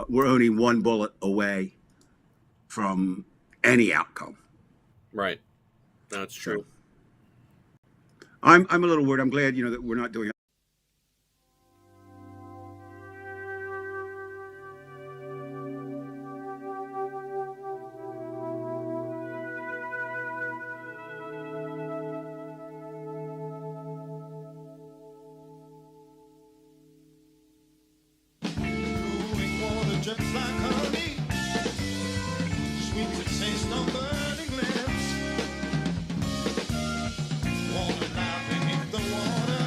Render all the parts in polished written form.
we're only one bullet away from any outcome. Right. That's So true. I'm a little worried. I'm glad that we're not doing. Flowing water just like honey, sweet to taste on burning lips. Warm and live beneath the water,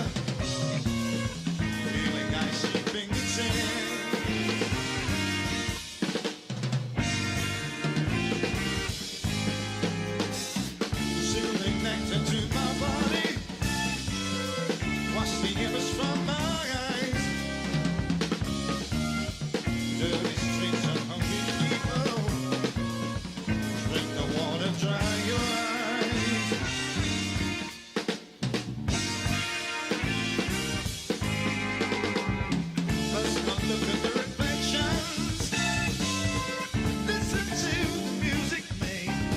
feeling icy fingertips. Soothing nectar to my body, wash the image from my eyes. Dirty streets of hungry people, drink the water, dry your eyes. First one look at the reflections, listen to the music made.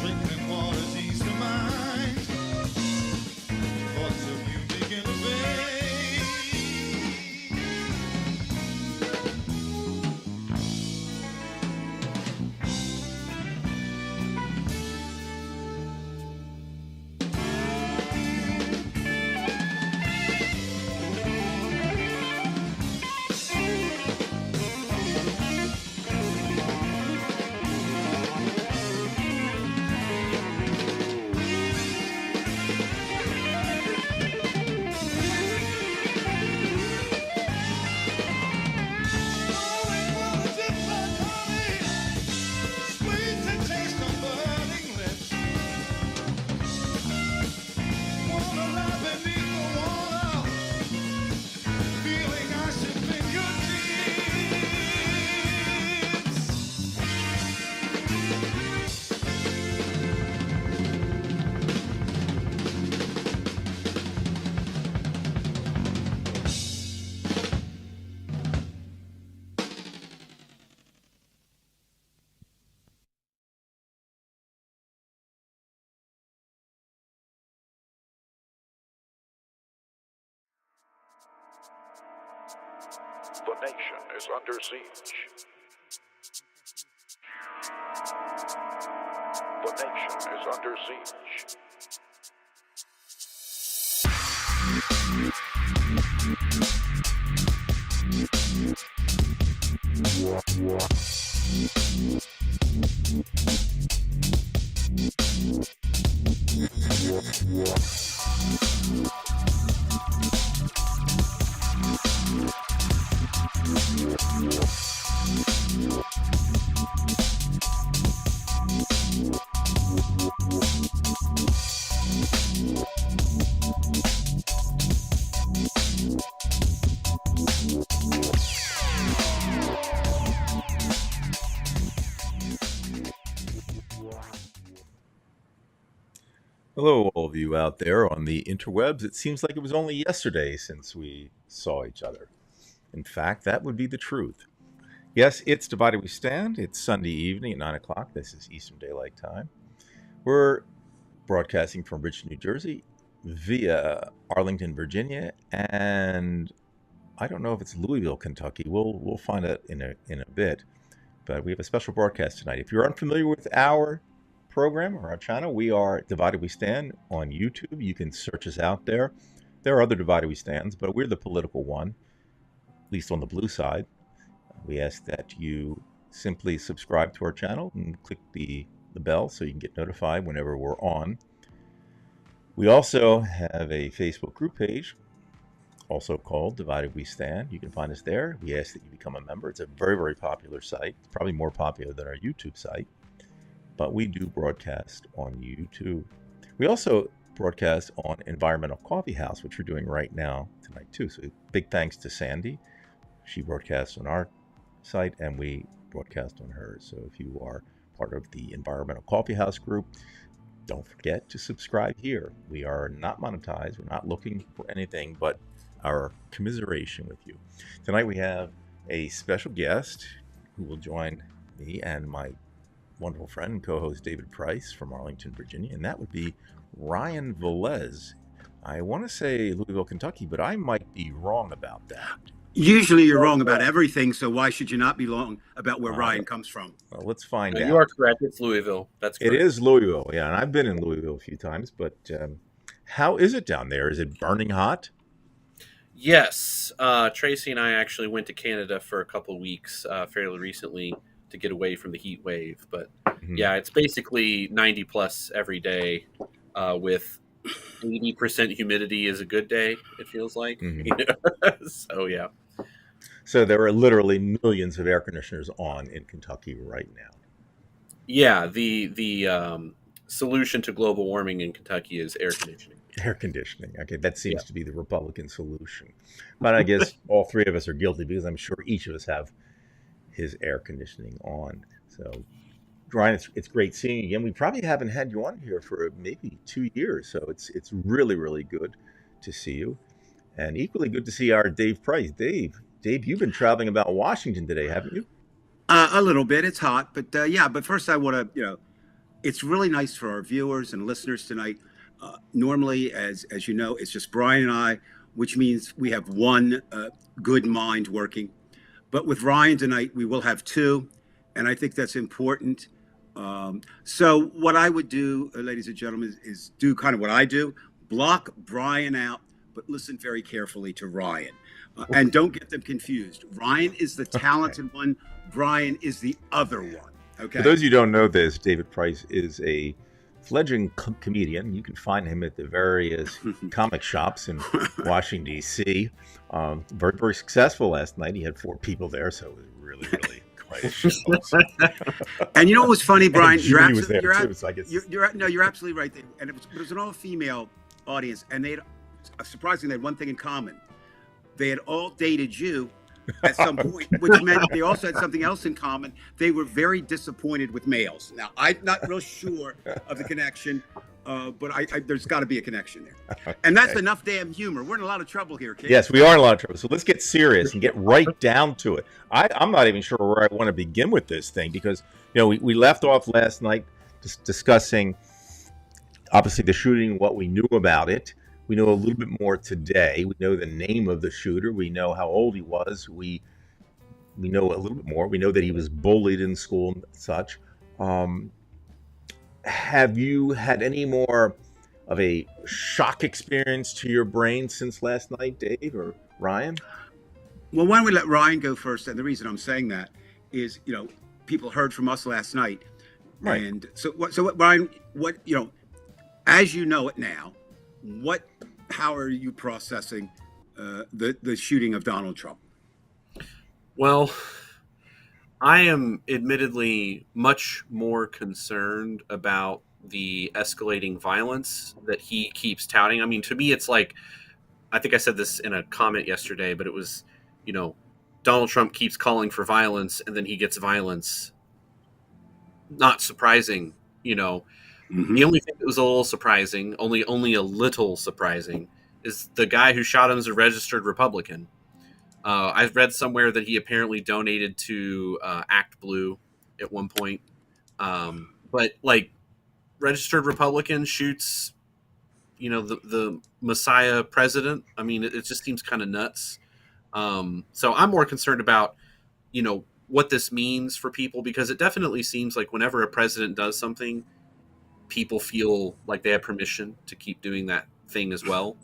Drinking water's ease the mind, thoughts of you begin to fade. Flowing water just like honey, sweet to taste on burning lips. Wanna lie beneath the water, feeling icy The nation is under siege. The nation is under siege. Hello, all of you out there on the interwebs. It seems like it was only yesterday since we saw each other. In fact, that would be the truth. Yes, it's Divided We Stand. It's Sunday evening at 9 o'clock. This is Eastern Daylight Time. We're broadcasting from Richmond, New Jersey, via Arlington, Virginia, and I don't know if it's Louisville, Kentucky. We'll find out in a bit. But we have a special broadcast tonight. If you're unfamiliar with our program or our channel, we are Divided We Stand on YouTube. You can search us out there. There are other Divided We Stands, but we're the political one, at least on the blue side. We ask that you simply subscribe to our channel and click the bell so you can get notified whenever we're on. We also have a Facebook group page, also called Divided We Stand. You can find us there. We ask that you become a member. It's a very, very popular site. It's probably more popular than our YouTube site, but we do broadcast on YouTube. We also broadcast on Environmental Coffee House, which we're doing right now tonight too. So big thanks to Sandy. She broadcasts on our site and we broadcast on hers. So if you are part of the Environmental Coffee House group, don't forget to subscribe here. We are not monetized. We're not looking for anything but our commiseration with you. Tonight we have a special guest who will join me and my wonderful friend and co-host David Price from Arlington, Virginia, and that would be Ryan Velez. I want to say Louisville, Kentucky, but I might be wrong about that. Usually you're wrong about everything, so why should you not be wrong about where Ryan comes from? Well, let's find No, out. you are correct. It's Louisville. That's It correct. is Louisville, yeah, and I've been in Louisville a few times, but how is it down there? Is it burning hot? Yes. Tracy and I actually went to Canada for a couple of weeks fairly recently to get away from the heat wave. But yeah, it's basically 90 plus every day with 80% humidity is a good day, it feels like. So, yeah. So there are literally millions of air conditioners on in Kentucky right now. Yeah, the solution to global warming in Kentucky is air conditioning. Air conditioning. Okay, that seems to be the Republican solution. But I guess all three of us are guilty because I'm sure each of us have his air conditioning on. So, Ryan, it's great seeing you again. We probably haven't had you on here for maybe 2 years, so it's really, really good to see you. And equally good to see our Dave Price. Dave, you've been traveling about Washington today, haven't you? A little bit. It's hot, but yeah. But first, I want to, it's really nice for our viewers and listeners tonight. Normally, as you know, it's just Brian and I, which means we have one good mind working. But with Ryan tonight, we will have two, and I think that's important. So what I would do, ladies and gentlemen, is do kind of what I do: block Brian out, but listen very carefully to Ryan, and don't get them confused. Ryan is the talented one. Brian is the other one. Okay. For those of you who don't know this, David Price is a fledgling comedian. You can find him at the various comic shops in Washington, D.C. Very, very successful last night. He had 4 people there, so it was really, really quite a show. And you know what was funny, Brian? You're absolutely right. And it was an all-female audience, and they had, surprisingly, they had one thing in common. They had all dated you at some point, which meant they also had something else in common. They were very disappointed with males. Now, I'm not real sure of the connection, but there's got to be a connection there. Okay. And that's enough damn humor. We're in a lot of trouble here, kid. Yes, we are in a lot of trouble. So let's get serious and get right down to it. I'm not even sure where I want to begin with this thing because, we left off last night discussing, obviously, the shooting, what we knew about it. We know a little bit more today. We know the name of the shooter. We know how old he was. We know a little bit more. We know that he was bullied in school and such. Have you had any more of a shock experience to your brain since last night, Dave or Ryan? Well, why don't we let Ryan go first? And the reason I'm saying that is, people heard from us last night. Right. And so Ryan, as you know it now, how are you processing the shooting of Donald Trump? Well, I am admittedly much more concerned about the escalating violence that he keeps touting. I mean, to me, it's like, I think I said this in a comment yesterday, but it was, Donald Trump keeps calling for violence and then he gets violence. Not surprising, Mm-hmm. The only thing that was a little surprising, only a little surprising, is the guy who shot him is a registered Republican. I've read somewhere that he apparently donated to Act Blue at one point. But registered Republican shoots, the Messiah president. I mean, it just seems kind of nuts. So I'm more concerned about, what this means for people, because it definitely seems like whenever a president does something, people feel like they have permission to keep doing that thing as well.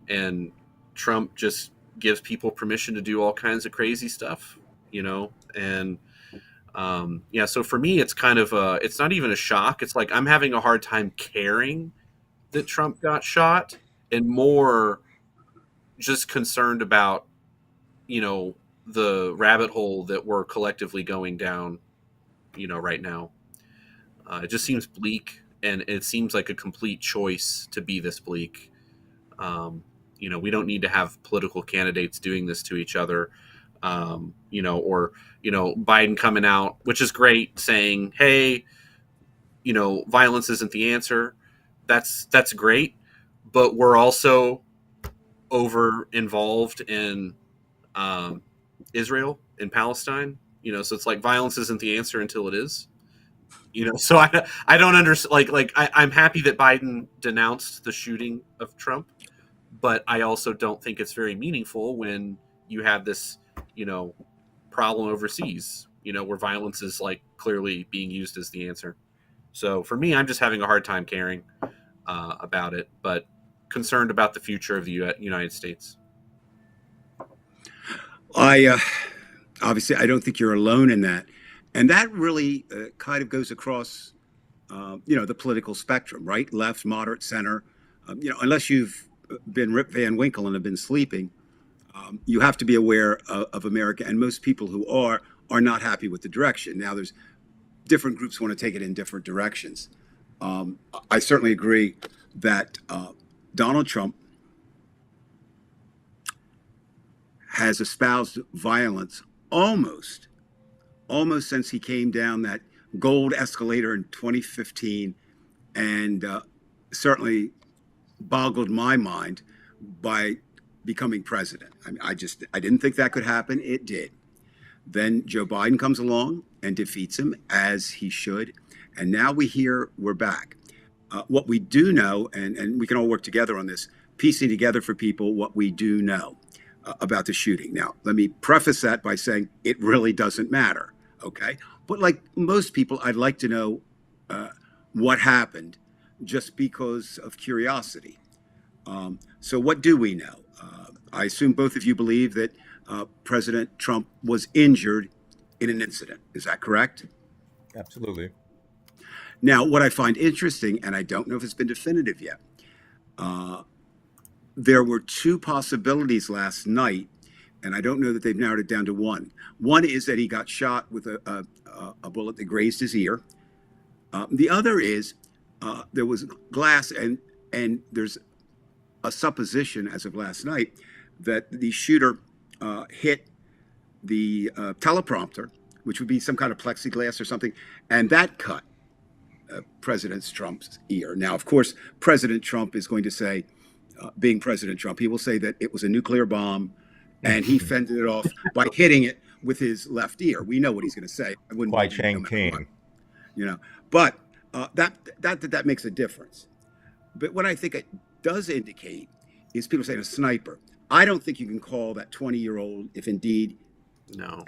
And Trump just gives people permission to do all kinds of crazy stuff, and so for me, it's kind of it's not even a shock. It's like I'm having a hard time caring that Trump got shot and more just concerned about, the rabbit hole that we're collectively going down, right now. It just seems bleak. And it seems like a complete choice to be this bleak. We don't need to have political candidates doing this to each other, or Biden coming out, which is great, saying, hey, violence isn't the answer. That's great. But we're also over involved in Israel and Palestine. So it's like violence isn't the answer until it is. So I don't understand. I'm happy that Biden denounced the shooting of Trump, but I also don't think it's very meaningful when you have this, problem overseas, where violence is like clearly being used as the answer. So for me, I'm just having a hard time caring about it, but concerned about the future of the United States. I obviously I don't think you're alone in that, and that really kind of goes across the political spectrum, right, left, moderate, center. Unless you've been Rip Van Winkle and have been sleeping, you have to be aware of America, and most people who are not happy with the direction. Now, there's different groups want to take it in different directions. I certainly agree that Donald Trump has espoused violence almost since he came down that gold escalator in 2015, and certainly boggled my mind by becoming president. I didn't think that could happen. It did. Then Joe Biden comes along and defeats him, as he should. And now we're back. What we do know, and we can all work together on this, piecing together for people what we do know about the shooting. Now, let me preface that by saying it really doesn't matter, okay? But like most people, I'd like to know what happened just because of curiosity. So what do we know? I assume both of you believe that President Trump was injured in an incident. Is that correct? Absolutely. Now, what I find interesting, and I don't know if it's been definitive yet, there were two possibilities last night, and I don't know that they've narrowed it down to one. One is that he got shot with a bullet that grazed his ear. The other is there was glass, and there's a supposition as of last night that the shooter hit the teleprompter, which would be some kind of plexiglass or something, and that cut President Trump's ear. Now, of course, President Trump is going to say, being President Trump, he will say that it was a nuclear bomb and he fended it off by hitting it with his left ear. We know what he's going to say. I wouldn't Why believe him no Chang matter King? what. But that makes a difference. But what I think it does indicate is people saying a sniper. I don't think you can call that 20-year-old, if indeed No.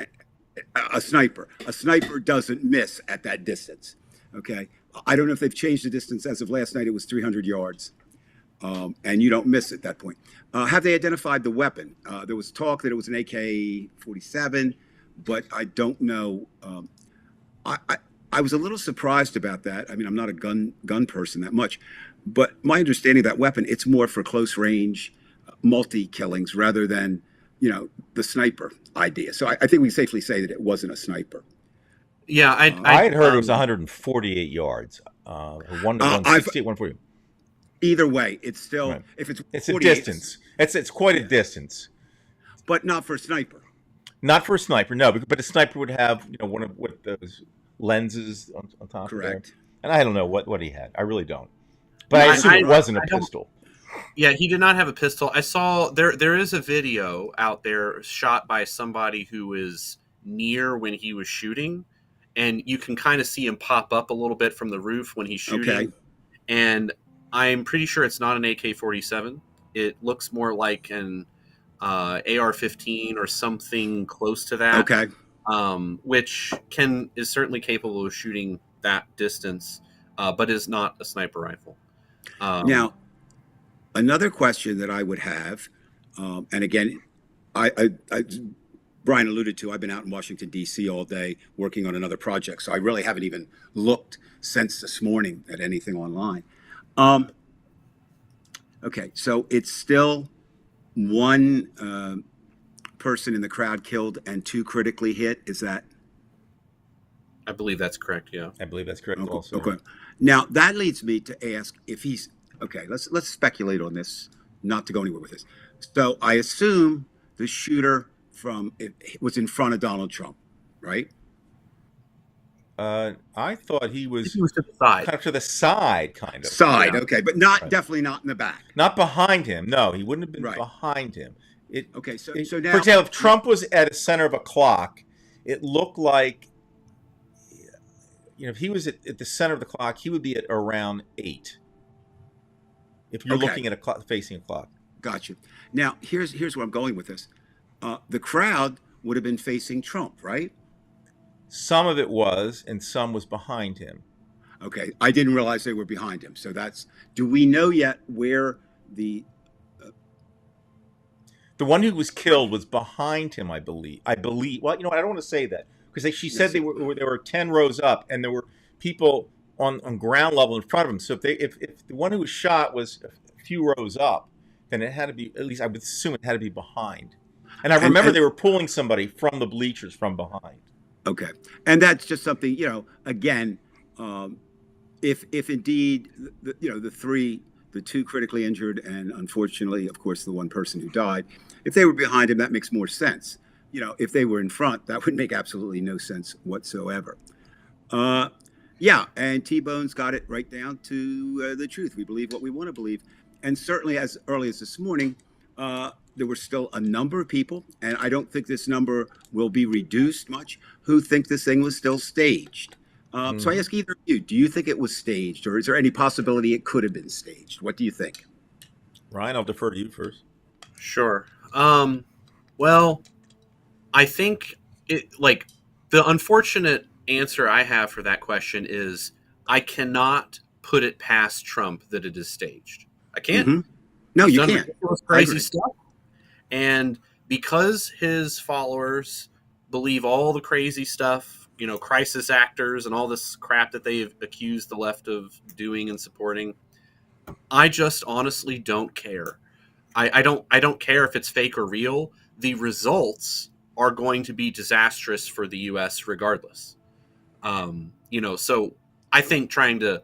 a sniper. A sniper doesn't miss at that distance. Okay. I don't know if they've changed the distance. As of last night, it was 300 yards. And you don't miss at that point. Have they identified the weapon? There was talk that it was an AK-47, but I don't know. I was a little surprised about that. I mean, I'm not a gun person that much, but my understanding of that weapon, it's more for close range, multi-killings rather than, the sniper idea. So I think we can safely say that it wasn't a sniper. Yeah, I had heard it was 148 yards. 168, 140. Either way, it's still, Right. if it's It's a 48, distance. It's quite a distance. but not for a sniper. Not for a sniper, no. But a sniper would have, one of what those lenses on top of there. Correct. And I don't know what he had. I really don't. But No, I assume it wasn't a I don't- pistol. Yeah, he did not have a pistol. I saw there is a video out there shot by somebody who was near when he was shooting, and you can kind of see him pop up a little bit from the roof when he's shooting. Okay. And I'm pretty sure it's not an AK-47. It looks more like an AR-15 or something close to that. Okay. Which is certainly capable of shooting that distance, but is not a sniper rifle. Now, another question that I would have, and again, I Brian alluded to, I've been out in Washington, D.C. all day working on another project, so I really haven't even looked since this morning at anything online. Okay, so it's still one person in the crowd killed and two critically hit. Is that? I believe that's correct. Yeah. I believe that's correct Okay. also. Okay. Now that leads me to ask if he's okay. Let's speculate on this, not to go anywhere with this. So I assume the shooter was in front of Donald Trump, right? I thought he I think was he was to the side. kind of to the side, kind of. Side, Yeah. okay, but not Right. definitely not in the back. Not behind him. No, he wouldn't have been Right. behind him. Okay. So It so for now, example, if Trump was at the center of a clock, it looked like, if he was at the center of the clock, he would be at around 8. If you're okay, looking at a clock, facing a clock. gotcha. Now here's where I'm going with this. The crowd would have been facing Trump, right? Some of it was, and some was behind him. Okay, I didn't realize they were behind him. So that's. Do we know yet where the? The one who was killed was behind him, I believe. I believe. Well, I don't want to say that because she Let's said see. there were 10 rows up, and there were people on ground level in front of him. So if the one who was shot was a few rows up, then it had to be, at least I would assume it had to be behind. And I remember And they were pulling somebody from the bleachers from behind. okay, and that's just something, again, um, if indeed the two critically injured, and unfortunately, of course, the one person who died, if they were behind him, that makes more sense. If they were in front, that would make absolutely no sense whatsoever. Uh, yeah, and T Bone's got it right down to the truth. We believe what we want to believe, and certainly as early as this morning, there were still a number of people, and I don't think this number will be reduced much, who think this thing was still staged. So I Mm. ask either of you, do you think it was staged, or is there any possibility it could have been staged? What do you think? Ryan, I'll defer to you first. Sure. Well, I think the unfortunate answer I have for that question is I cannot put it past Trump that it is staged. I can't. Mm-hmm. No, He's you done can't. ridiculous, I crazy agree. stuff. And because his followers believe all the crazy stuff, crisis actors and all this crap that they've accused the left of doing and supporting, I just honestly don't care. I don't care if it's fake or real. The results are going to be disastrous for the US regardless. So I think trying to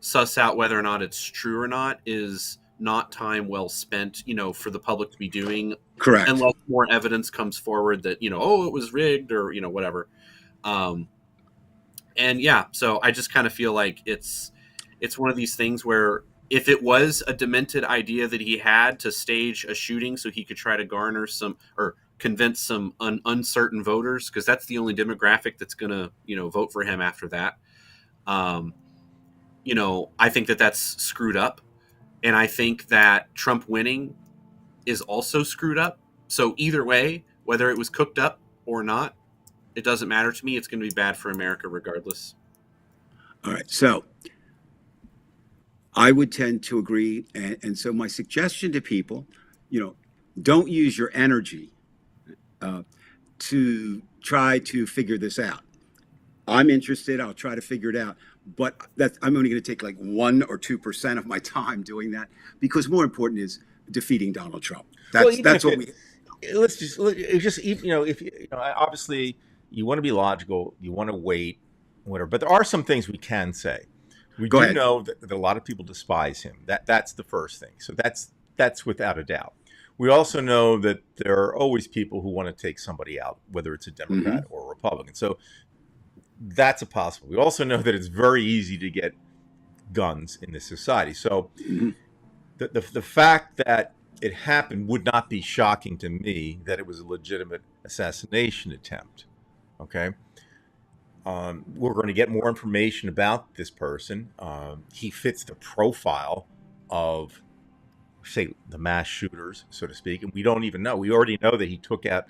suss out whether or not it's true or not is not time well spent, for the public to be doing Correct. unless more evidence comes forward that, oh, it was rigged or, whatever. And yeah, so I just kind of feel like it's one of these things where if it was a demented idea that he had to stage a shooting so he could try to garner some or convince some uncertain voters, because that's the only demographic that's going to vote for him after that. um, I think that that's screwed up, and I think that Trump winning is also screwed up. So either way, whether it was cooked up or not, it doesn't matter to me. It's going to be bad for America regardless. All right. So I would tend to agree. And so my suggestion to people, don't use your energy uh, to try to figure this out. I'm interested. I'll try to figure it out. But I'm only going to take like 1 or 2% of my time doing that, because more important is defeating Donald Trump. Well, That's even that's if what it, we. let's just if obviously you want to be logical, you want to wait, whatever. But there are some things we can say. We Go do ahead. know that a lot of people despise him. That's the first thing. So that's without a doubt. We also know that there are always people who want to take somebody out, whether it's a Hmm. Democrat or a Republican. So that's a possible. We also know that it's very easy to get guns in this society. So Hmm. the fact that it happened would not be shocking to me, that it was a legitimate assassination attempt. Okay. We're going to get more information about this person. He fits the profile of, say, the mass shooters, so to speak, and we don't even know. We already know that he took out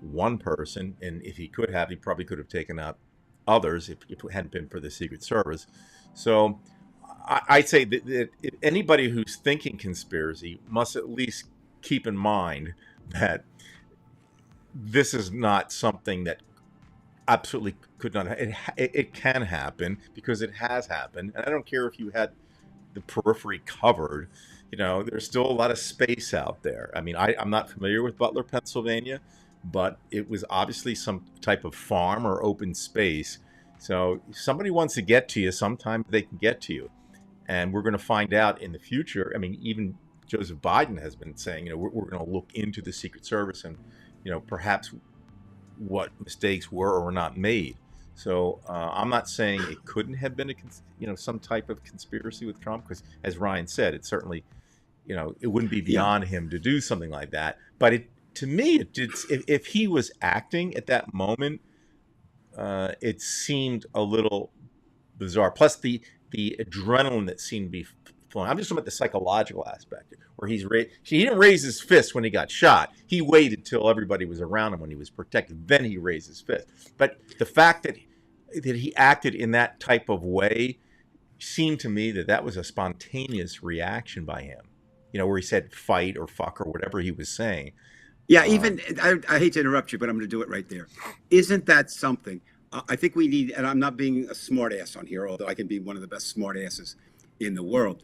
one person, and if he could have, he probably could have taken out others if it hadn't been for the Secret Service. So I'd say that if anybody who's thinking conspiracy must at least keep in mind that this is not something that absolutely could not. It can happen because it has happened, and I don't care if you had the periphery covered. There's still a lot of space out there. I mean, I'm not familiar with Butler, Pennsylvania, but it was obviously some type of farm or open space. So if somebody wants to get to you, sometimes they can get to you. And we're going to find out in the future. I mean, even Joseph Biden has been saying, we're going to look into the Secret Service and, perhaps what mistakes were or were not made. So I'm not saying it couldn't have been some type of conspiracy with Trump, because as Ryan said, it certainly, it wouldn't be Yeah. beyond him to do something like that. But to me, it did. If he was acting at that moment, it seemed a little bizarre. Plus the adrenaline that seemed to be flowing. I'm just talking about the psychological aspect, where he didn't raise his fist when he got shot. He waited till everybody was around him when he was protected. Then he raised his fist. But the fact that he acted in that type of way seemed to me that was a spontaneous reaction by him. Where he said fight or fuck or whatever he was saying. Yeah, even I hate to interrupt you, but I'm going to do it right there. Isn't that something? I think we need, and I'm not being a smart ass on here, although I can be one of the best smart asses in the world.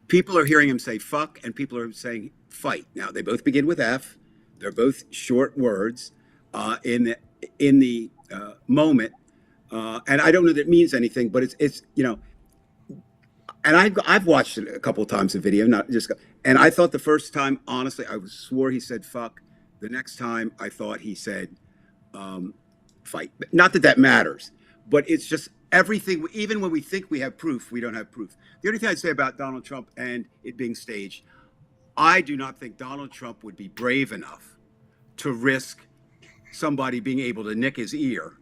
People are hearing him say fuck, and people are saying fight. Now they both begin with F. They're both short words in the moment, and I don't know that it means anything, but it's and I've watched it a couple of times the video, not just. And I thought the first time, honestly, I swore he said fuck. The next time, I thought he said fight. Not that matters, but it's just everything. Even when we think we have proof, we don't have proof. The only thing I'd say about Donald Trump and it being staged, I do not think Donald Trump would be brave enough to risk somebody being able to nick his ear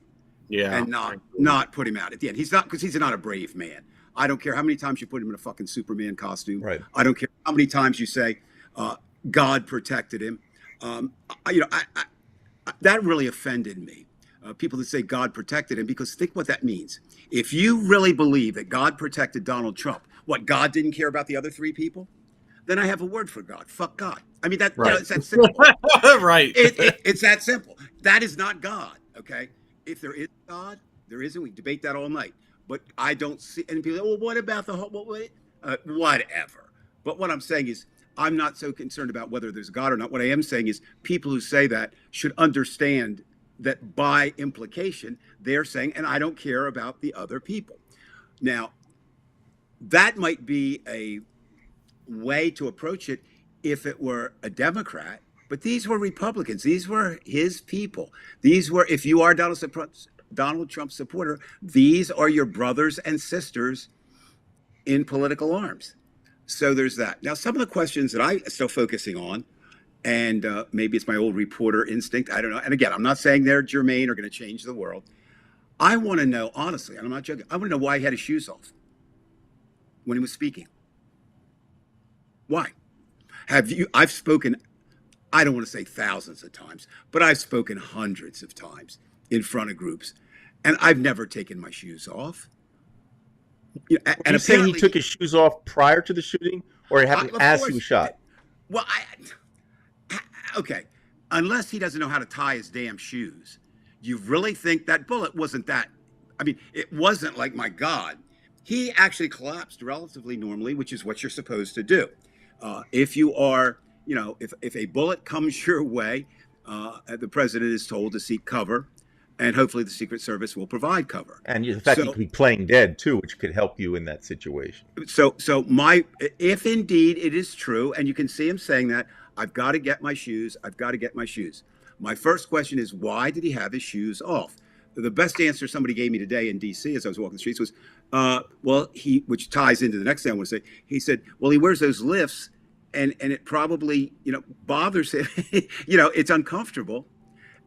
and not put him out at the end. He's not, because he's not a brave man. I don't care how many times you put him in a fucking Superman costume. Right. I don't care how many times you say God protected him. That really offended me. People that say God protected him, because think what that means. If you really believe that God protected Donald Trump, what, God didn't care about the other three people? Then I have a word for God. Fuck God. I mean, Right. it's that simple. Right. It's that simple. That is not God. Okay. If there is God, there isn't. We debate that all night. But I don't see. And people, well, what about the whole? Whatever. But what I'm saying is, I'm not so concerned about whether there's God or not. What I am saying is, people who say that should understand that by implication, they're saying, and I don't care about the other people. Now, that might be a way to approach it if it were a Democrat, but these were Republicans. These were his people. These were, if you are Donald Trump supporter, these are your brothers and sisters in political arms. So there's that. Now, some of the questions that I'm still focusing on, and maybe it's my old reporter instinct, I don't know. And again, I'm not saying they're germane or going to change the world. I want to know, honestly, and I'm not joking, I want to know why he had his shoes off when he was speaking. Why? I've spoken, I don't want to say thousands of times, but I've spoken hundreds of times in front of groups, and I've never taken my shoes off. And you saying he took his shoes off prior to the shooting, or it happened as he was shot? Well, okay, unless he doesn't know how to tie his damn shoes, you really think that bullet wasn't that? I mean, it wasn't like, my God. He actually collapsed relatively normally, which is what you're supposed to do. If you are, if a bullet comes your way, the president is told to seek cover, and hopefully the Secret Service will provide cover. And the fact he could be playing dead too, which could help you in that situation. So if indeed it is true, and you can see him saying that, I've got to get my shoes. I've got to get my shoes. My first question is, why did he have his shoes off? The best answer somebody gave me today in D.C. as I was walking the streets was, which ties into the next thing I want to say. He said, well, he wears those lifts, and it probably, bothers him. It's uncomfortable,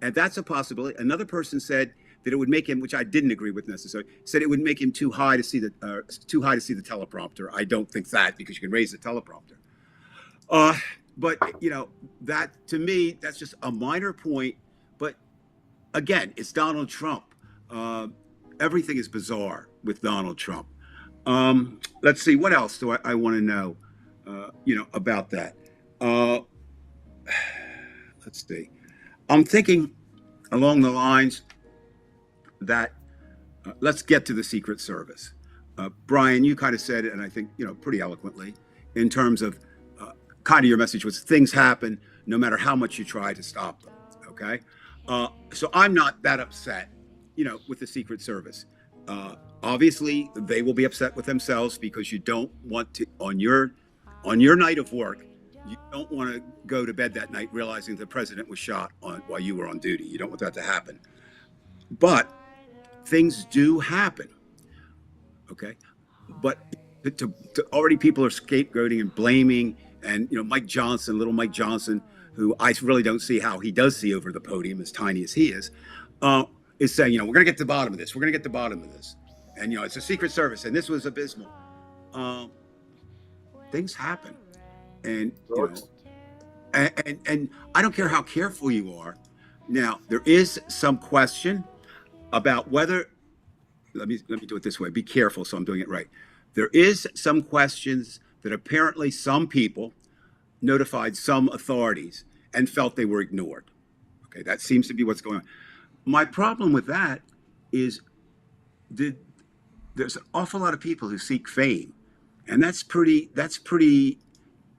and that's a possibility. Another person said that it would make him, which I didn't agree with necessarily, said it would make him too high to see the teleprompter. I don't think that, because you can raise the teleprompter. But that, to me, that's just a minor point. But again, it's Donald Trump. Everything is bizarre with Donald Trump. Let's see, what else do I want to know, about that? Let's see. I'm thinking along the lines that let's get to the Secret Service. Brian, you kind of said it, and I think, pretty eloquently, in terms of kind of your message was, things happen no matter how much you try to stop them. Okay. So I'm not that upset, with the Secret Service. Obviously, they will be upset with themselves, because you don't want to, on your night of work, you don't want to go to bed that night realizing the president was shot while you were on duty. You don't want that to happen. But things do happen. Okay, but to already people are scapegoating and blaming, and Mike Johnson, little Mike Johnson, who I really don't see how he does see over the podium, as tiny as he uh, is saying, we're going to get to the bottom of this. We're going to get to the bottom of this, and it's a Secret Service, and this was abysmal. Um, Things happen, and and I don't care how careful you are. Now there is some question about whether let me do it this way. Be careful, so I'm doing it right. There is some questions that apparently some people notified some authorities and felt they were ignored. Okay, that seems to be what's going on. My problem with that is did there's an awful lot of people who seek fame, and that's pretty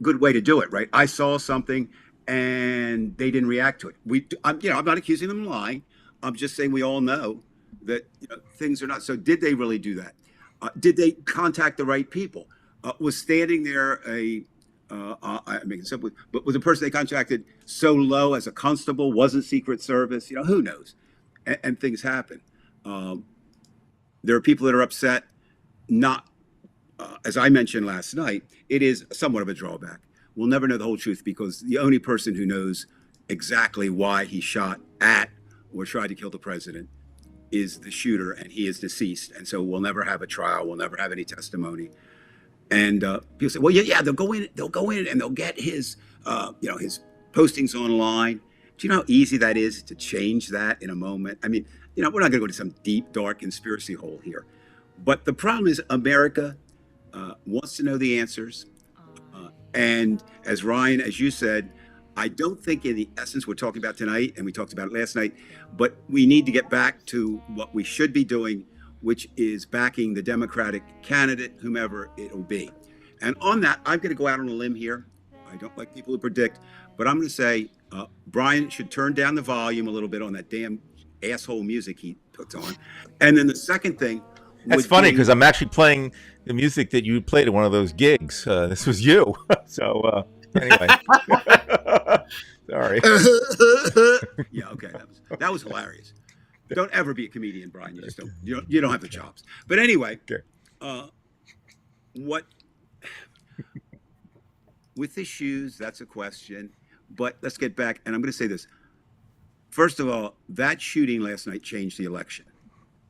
good way to do it, right? I saw something and they didn't react to it. I'm not accusing them of lying. I'm just saying we all know that things are not. So did they really do that? Did they contact the right people? Was standing there I make it simple, but was the person they contacted so low as a constable? Wasn't Secret Service? Who knows? And things happen. Um, there are people that are upset, not as I mentioned last night, it is somewhat of a drawback. We'll never know the whole truth because the only person who knows exactly why he shot at or tried to kill the president is the shooter, and he is deceased. And so we'll never have a trial. We'll never have any testimony. And people say, well, yeah, they'll go in, and they'll get his postings online. Do you know how easy that is to change that in a moment? I mean, we're not going to go to some deep, dark conspiracy hole here. But the problem is America wants to know the answers. And as Ryan, as you said, I don't think in the essence we're talking about tonight, and we talked about it last night, but we need to get back to what we should be doing, which is backing the Democratic candidate, whomever it'll be. And on that, I'm going to go out on a limb here. I don't like people who predict, but I'm going to say Brian should turn down the volume a little bit on that damn asshole music he puts on. And then the second thing That's would funny be, because I'm actually playing the music that you played at one of those gigs. This was you. So anyway, sorry. yeah, okay, that was hilarious. Don't ever be a comedian, Brian. You don't have the chops. But anyway, Okay. uh, what with the shoes? That's a question. But let's get back, and I'm going to say this. First of all, that shooting last night changed the election.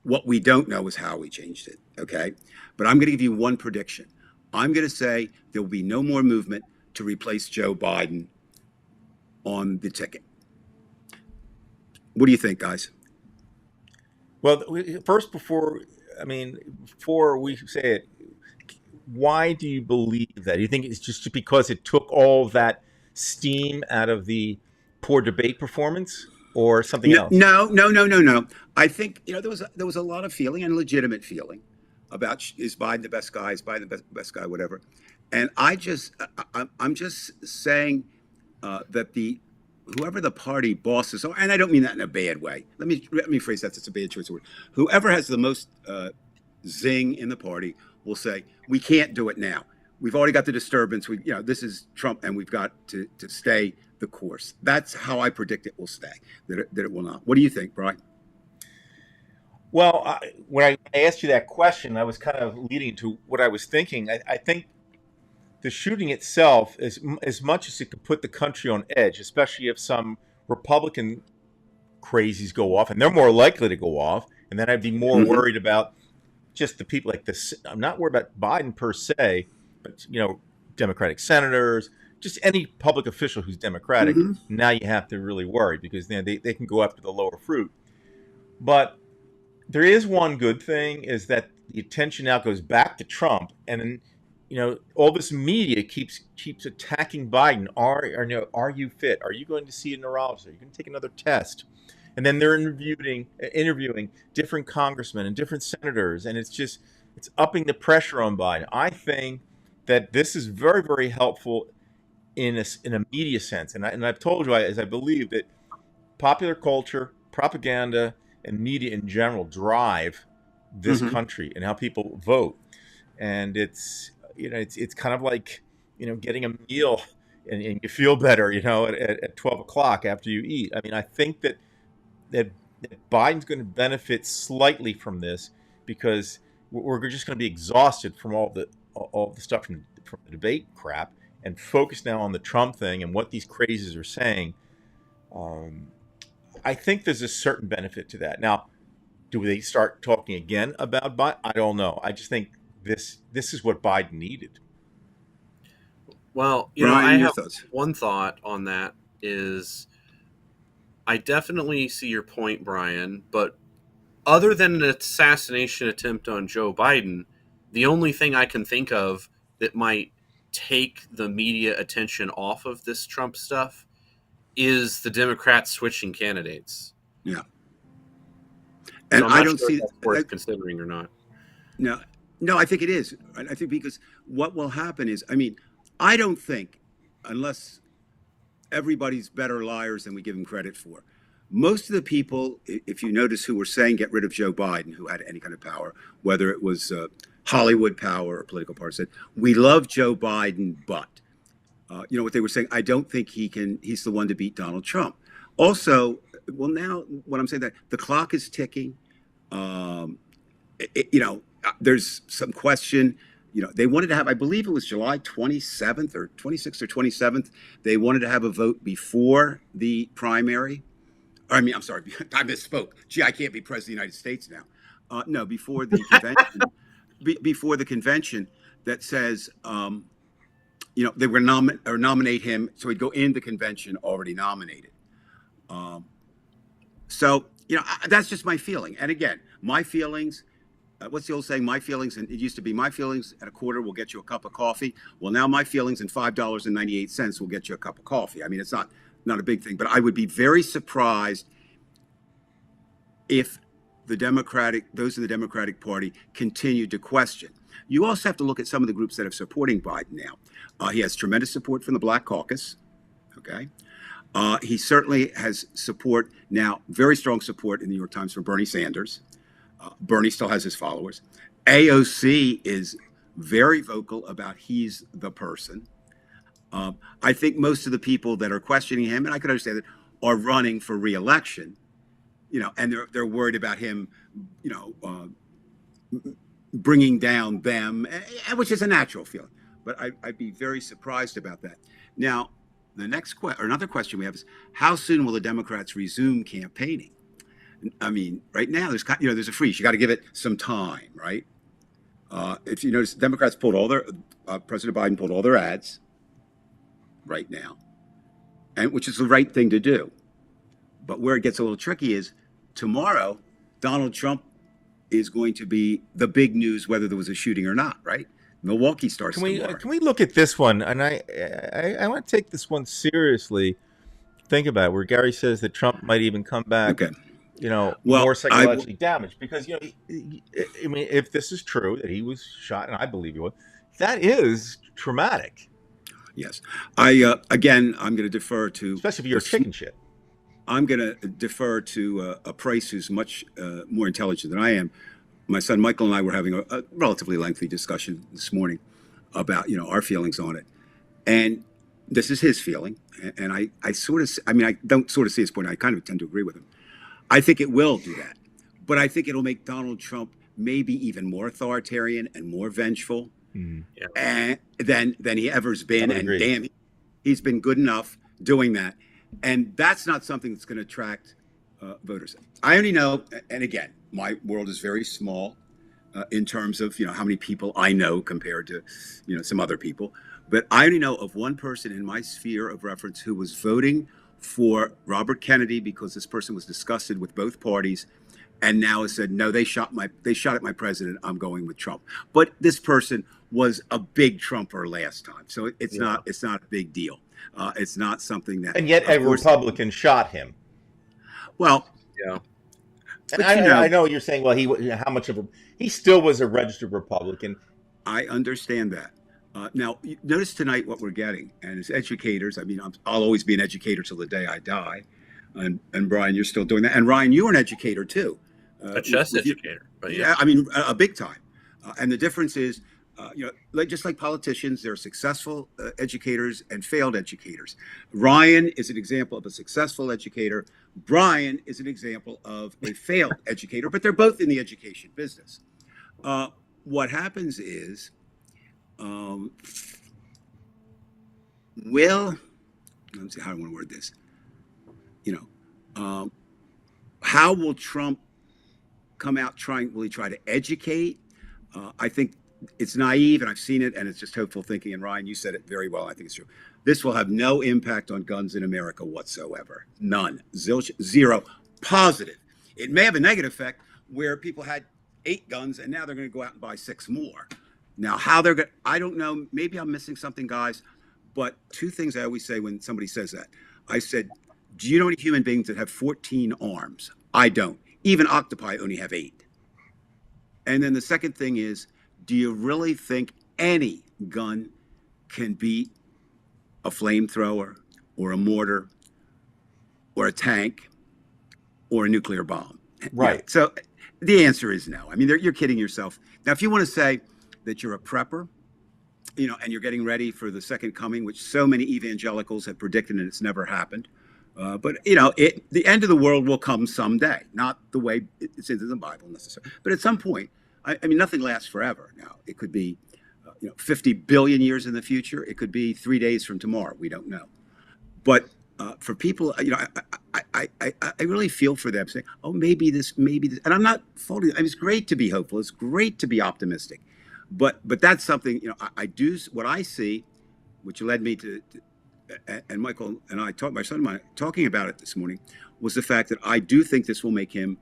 What we don't know is how we changed it. Okay, but I'm going to give you one prediction. I'm going to say there will be no more movement to replace Joe Biden on the ticket. What do you think, guys? Well, first, before we say it, why do you believe that? Do you think it's just because it took all that steam out of the poor debate performance, or something No, else? no, no, no, no, no. I think there was a lot of feeling and legitimate feeling about is Biden the best guy, is Biden the best guy, whatever. And I'm just saying that the whoever the party bosses are, and I don't mean that in a bad way. Let me phrase that. It's a bad choice of word. Whoever has the most zing in the party will say we can't do it now. We've already got the disturbance. This is Trump, and we've got to stay the course. That's how I predict it will stay. That it will not. What do you think, Brian? Well, when I asked you that question, I was kind of leading to what I was thinking. I think the shooting itself, as much as it could put the country on edge, especially if some Republican crazies go off, and they're more likely to go off, and then I'd be more Mm-hmm. worried about just the people like this. I'm not worried about Biden per se, but Democratic senators, just any public official who's Democratic. Mm-hmm. Now you have to really worry because they can go after the lower fruit. But there is one good thing is that the attention now goes back to Trump, and then all this media keeps attacking Biden. Are you fit? Are you going to see a neurologist? Are you going to take another test? And then they're interviewing different congressmen and different senators, and it's upping the pressure on Biden. I think that this is very, very helpful in a media sense, and I've told you as I believe that popular culture, propaganda, and media in general drive this Mm-hmm. country and how people vote. And it's kind of like getting a meal, and you feel better at 12 o'clock after you eat. I mean, I think that that Biden's going to benefit slightly from this because we're just going to be exhausted from all the stuff from the debate crap and focus now on the Trump thing and what these crazies are saying. I think there's a certain benefit to that. Now, do they start talking again about Biden? I don't know. I just think this is what Biden needed. Well, Brian, I your have thoughts? one thought on that is I definitely see your point, Brian, but other than an assassination attempt on Joe Biden, the only thing I can think of that might take the media attention off of this Trump stuff is the Democrats switching candidates. Yeah. So And I'm I not don't sure see if that's worth considering or not. no, no. I think it is. I think because what will happen is, I mean, I don't think unless everybody's better liars than we give them credit for. Most of the people, if you notice, who were saying get rid of Joe Biden, who had any kind of power, whether it was Hollywood power or political party, said we love Joe Biden, but you know what they were saying. I don't think he can. He's the one to beat Donald Trump. Also, well, now what I'm saying that the clock is ticking. Um, you know, there's some question. You know, they wanted to have, I believe it was July 27th or 26th or 27th. They wanted to have a vote before the primary. I mean, I'm sorry, I misspoke. Gee, I can't be president of the United States now. No, before the convention, before the convention that says, you know, they were nominate him, so he'd go in the convention already nominated. Um, so, you know, that's just my feeling. And again, my feelings. What's the old saying? My feelings, and it used to be my feelings and a quarter will get you a cup of coffee. Well, now my feelings and $5.98 will get you a cup of coffee. I mean, it's not a big thing, but I would be very surprised if those in the Democratic Party continued to question. You also have to look at some of the groups that are supporting Biden now. He has tremendous support from the Black Caucus. Okay. He certainly has support now, very strong support in the New York Times for Bernie Sanders. Bernie still has his followers. AOC is very vocal about he's the person. I think most of the people that are questioning him, and I could understand it, are running for reelection. You know, and they're worried about him, you know, bringing down them, which is a natural feeling. But I'd be very surprised about that. Now, the next or another question we have is how soon will the Democrats resume campaigning? I mean, right now there's a freeze. You got to give it some time, right? If you notice, Democrats pulled all their President Biden pulled all their ads right now, and which is the right thing to do. But where it gets a little tricky is tomorrow, Donald Trump is going to be the big news, whether there was a shooting or not, right? Milwaukee starts tomorrow. Can we look at this one? And I want to take this one seriously. Think about it, where Gary says that Trump might even come back. Okay. You know, Well, more psychologically damaged because, you know, I mean, if this is true that he was shot, and I believe he was, that is traumatic. Yes. Again, I'm going to defer to, especially if you're a chicken shit. I'm going to defer to a Price who's much more intelligent than I am. My son Michael and I were having a relatively lengthy discussion this morning about, you know, our feelings on it. And this is his feeling. And I sort of, I mean, I don't sort of see his point. I kind of tend to agree with him. I think it will do that. But I think it'll make Donald Trump maybe even more authoritarian and more vengeful than he ever's been. And damn, he's been good enough doing that. And that's not something that's going to attract voters. I only know, and again, my world is very small in terms of, you know, how many people I know compared to, you know, some other people. But I only know of one person in my sphere of reference who was voting for Robert Kennedy because this person was disgusted with both parties and now has said, no, they shot at my president. I'm going with Trump. But this person was a big Trumper last time. So it's not a big deal. It's not something that. And yet a Republican shot him. Well, yeah. And I know you're saying, well, he still was a registered Republican. I understand that. Now, notice tonight what we're getting, and as educators, I mean, I'll always be an educator till the day I die. And Brian, you're still doing that. And Ryan, you're an educator too. A chess educator. But yeah, I mean, a big time. And the difference is just like politicians, there are successful educators and failed educators. Ryan is an example of a successful educator. Brian is an example of a failed educator, but they're both in the education business. Uh, what happens is, um, will, let's see how I want to word this. You know, how will Trump come out trying? Will he try to educate? I think it's naive, and I've seen it, and it's just hopeful thinking. And Ryan, you said it very well. I think it's true. This will have no impact on guns in America whatsoever. None. Zilch, zero. Positive. It may have a negative effect where people had 8 guns and now they're going to go out and buy 6 more. Now, how they're going to, I don't know. Maybe I'm missing something, guys. But 2 things I always say when somebody says that. I said, do you know any human beings that have 14 arms? I don't. Even octopi only have 8. And then the second thing is, do you really think any gun can beat a flamethrower or a mortar or a tank or a nuclear bomb? Right. Yeah. So the answer is no. I mean, you're kidding yourself. Now, if you want to say that you're a prepper, and you're getting ready for the second coming, which so many evangelicals have predicted and it's never happened. But the end of the world will come someday, not the way it's in the Bible necessarily, but at some point. I mean, nothing lasts forever. Now, it could be, 50 billion years in the future. It could be 3 days from tomorrow. We don't know. But for people, I really feel for them saying, oh, maybe this, and I'm not faulting. I mean, it's great to be hopeful. It's great to be optimistic. But that's something, I do what I see, which led me to and Michael and I my son and I talking about it this morning, was the fact that I do think this will make him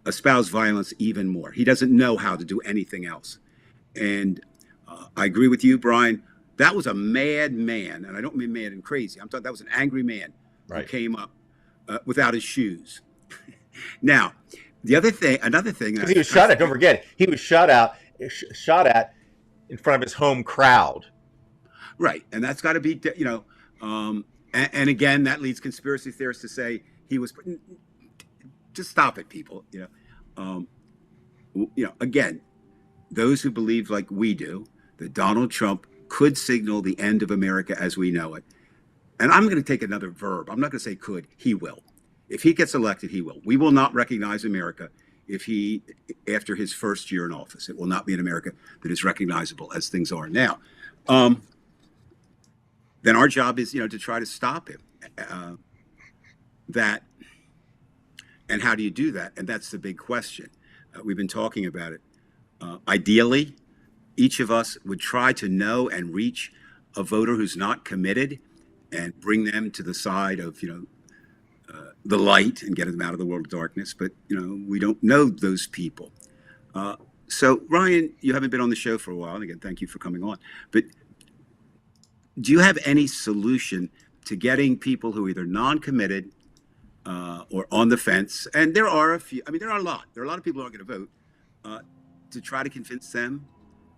espouse violence even more. He doesn't know how to do anything else. And I agree with you, Brian. That was a mad man. And I don't mean mad and crazy. I'm talking that was an angry man who came up without his shoes. Now, another thing. Because he was shot at, don't forget, he was shot at in front of his home crowd. Right. And that's got to be, and again, that leads conspiracy theorists to say he was just stop it, people. Again, those who believe like we do that Donald Trump could signal the end of America as we know it. And I'm going to take another verb. I'm not going to say could. He will. If he gets elected, he will. We will not recognize America after his first year in office. It will not be an America that is recognizable as things are now. Then our job is, to try to stop him. And how do you do that? And that's the big question. We've been talking about it. Ideally, each of us would try to know and reach a voter who's not committed and bring them to the side of, the light and get them out of the world of darkness. But, we don't know those people. So, Ryan, you haven't been on the show for a while. And again, thank you for coming on. But do you have any solution to getting people who are either non-committed or on the fence? And there are a few. I mean, there are a lot. There are a lot of people who aren't going to vote to try to convince them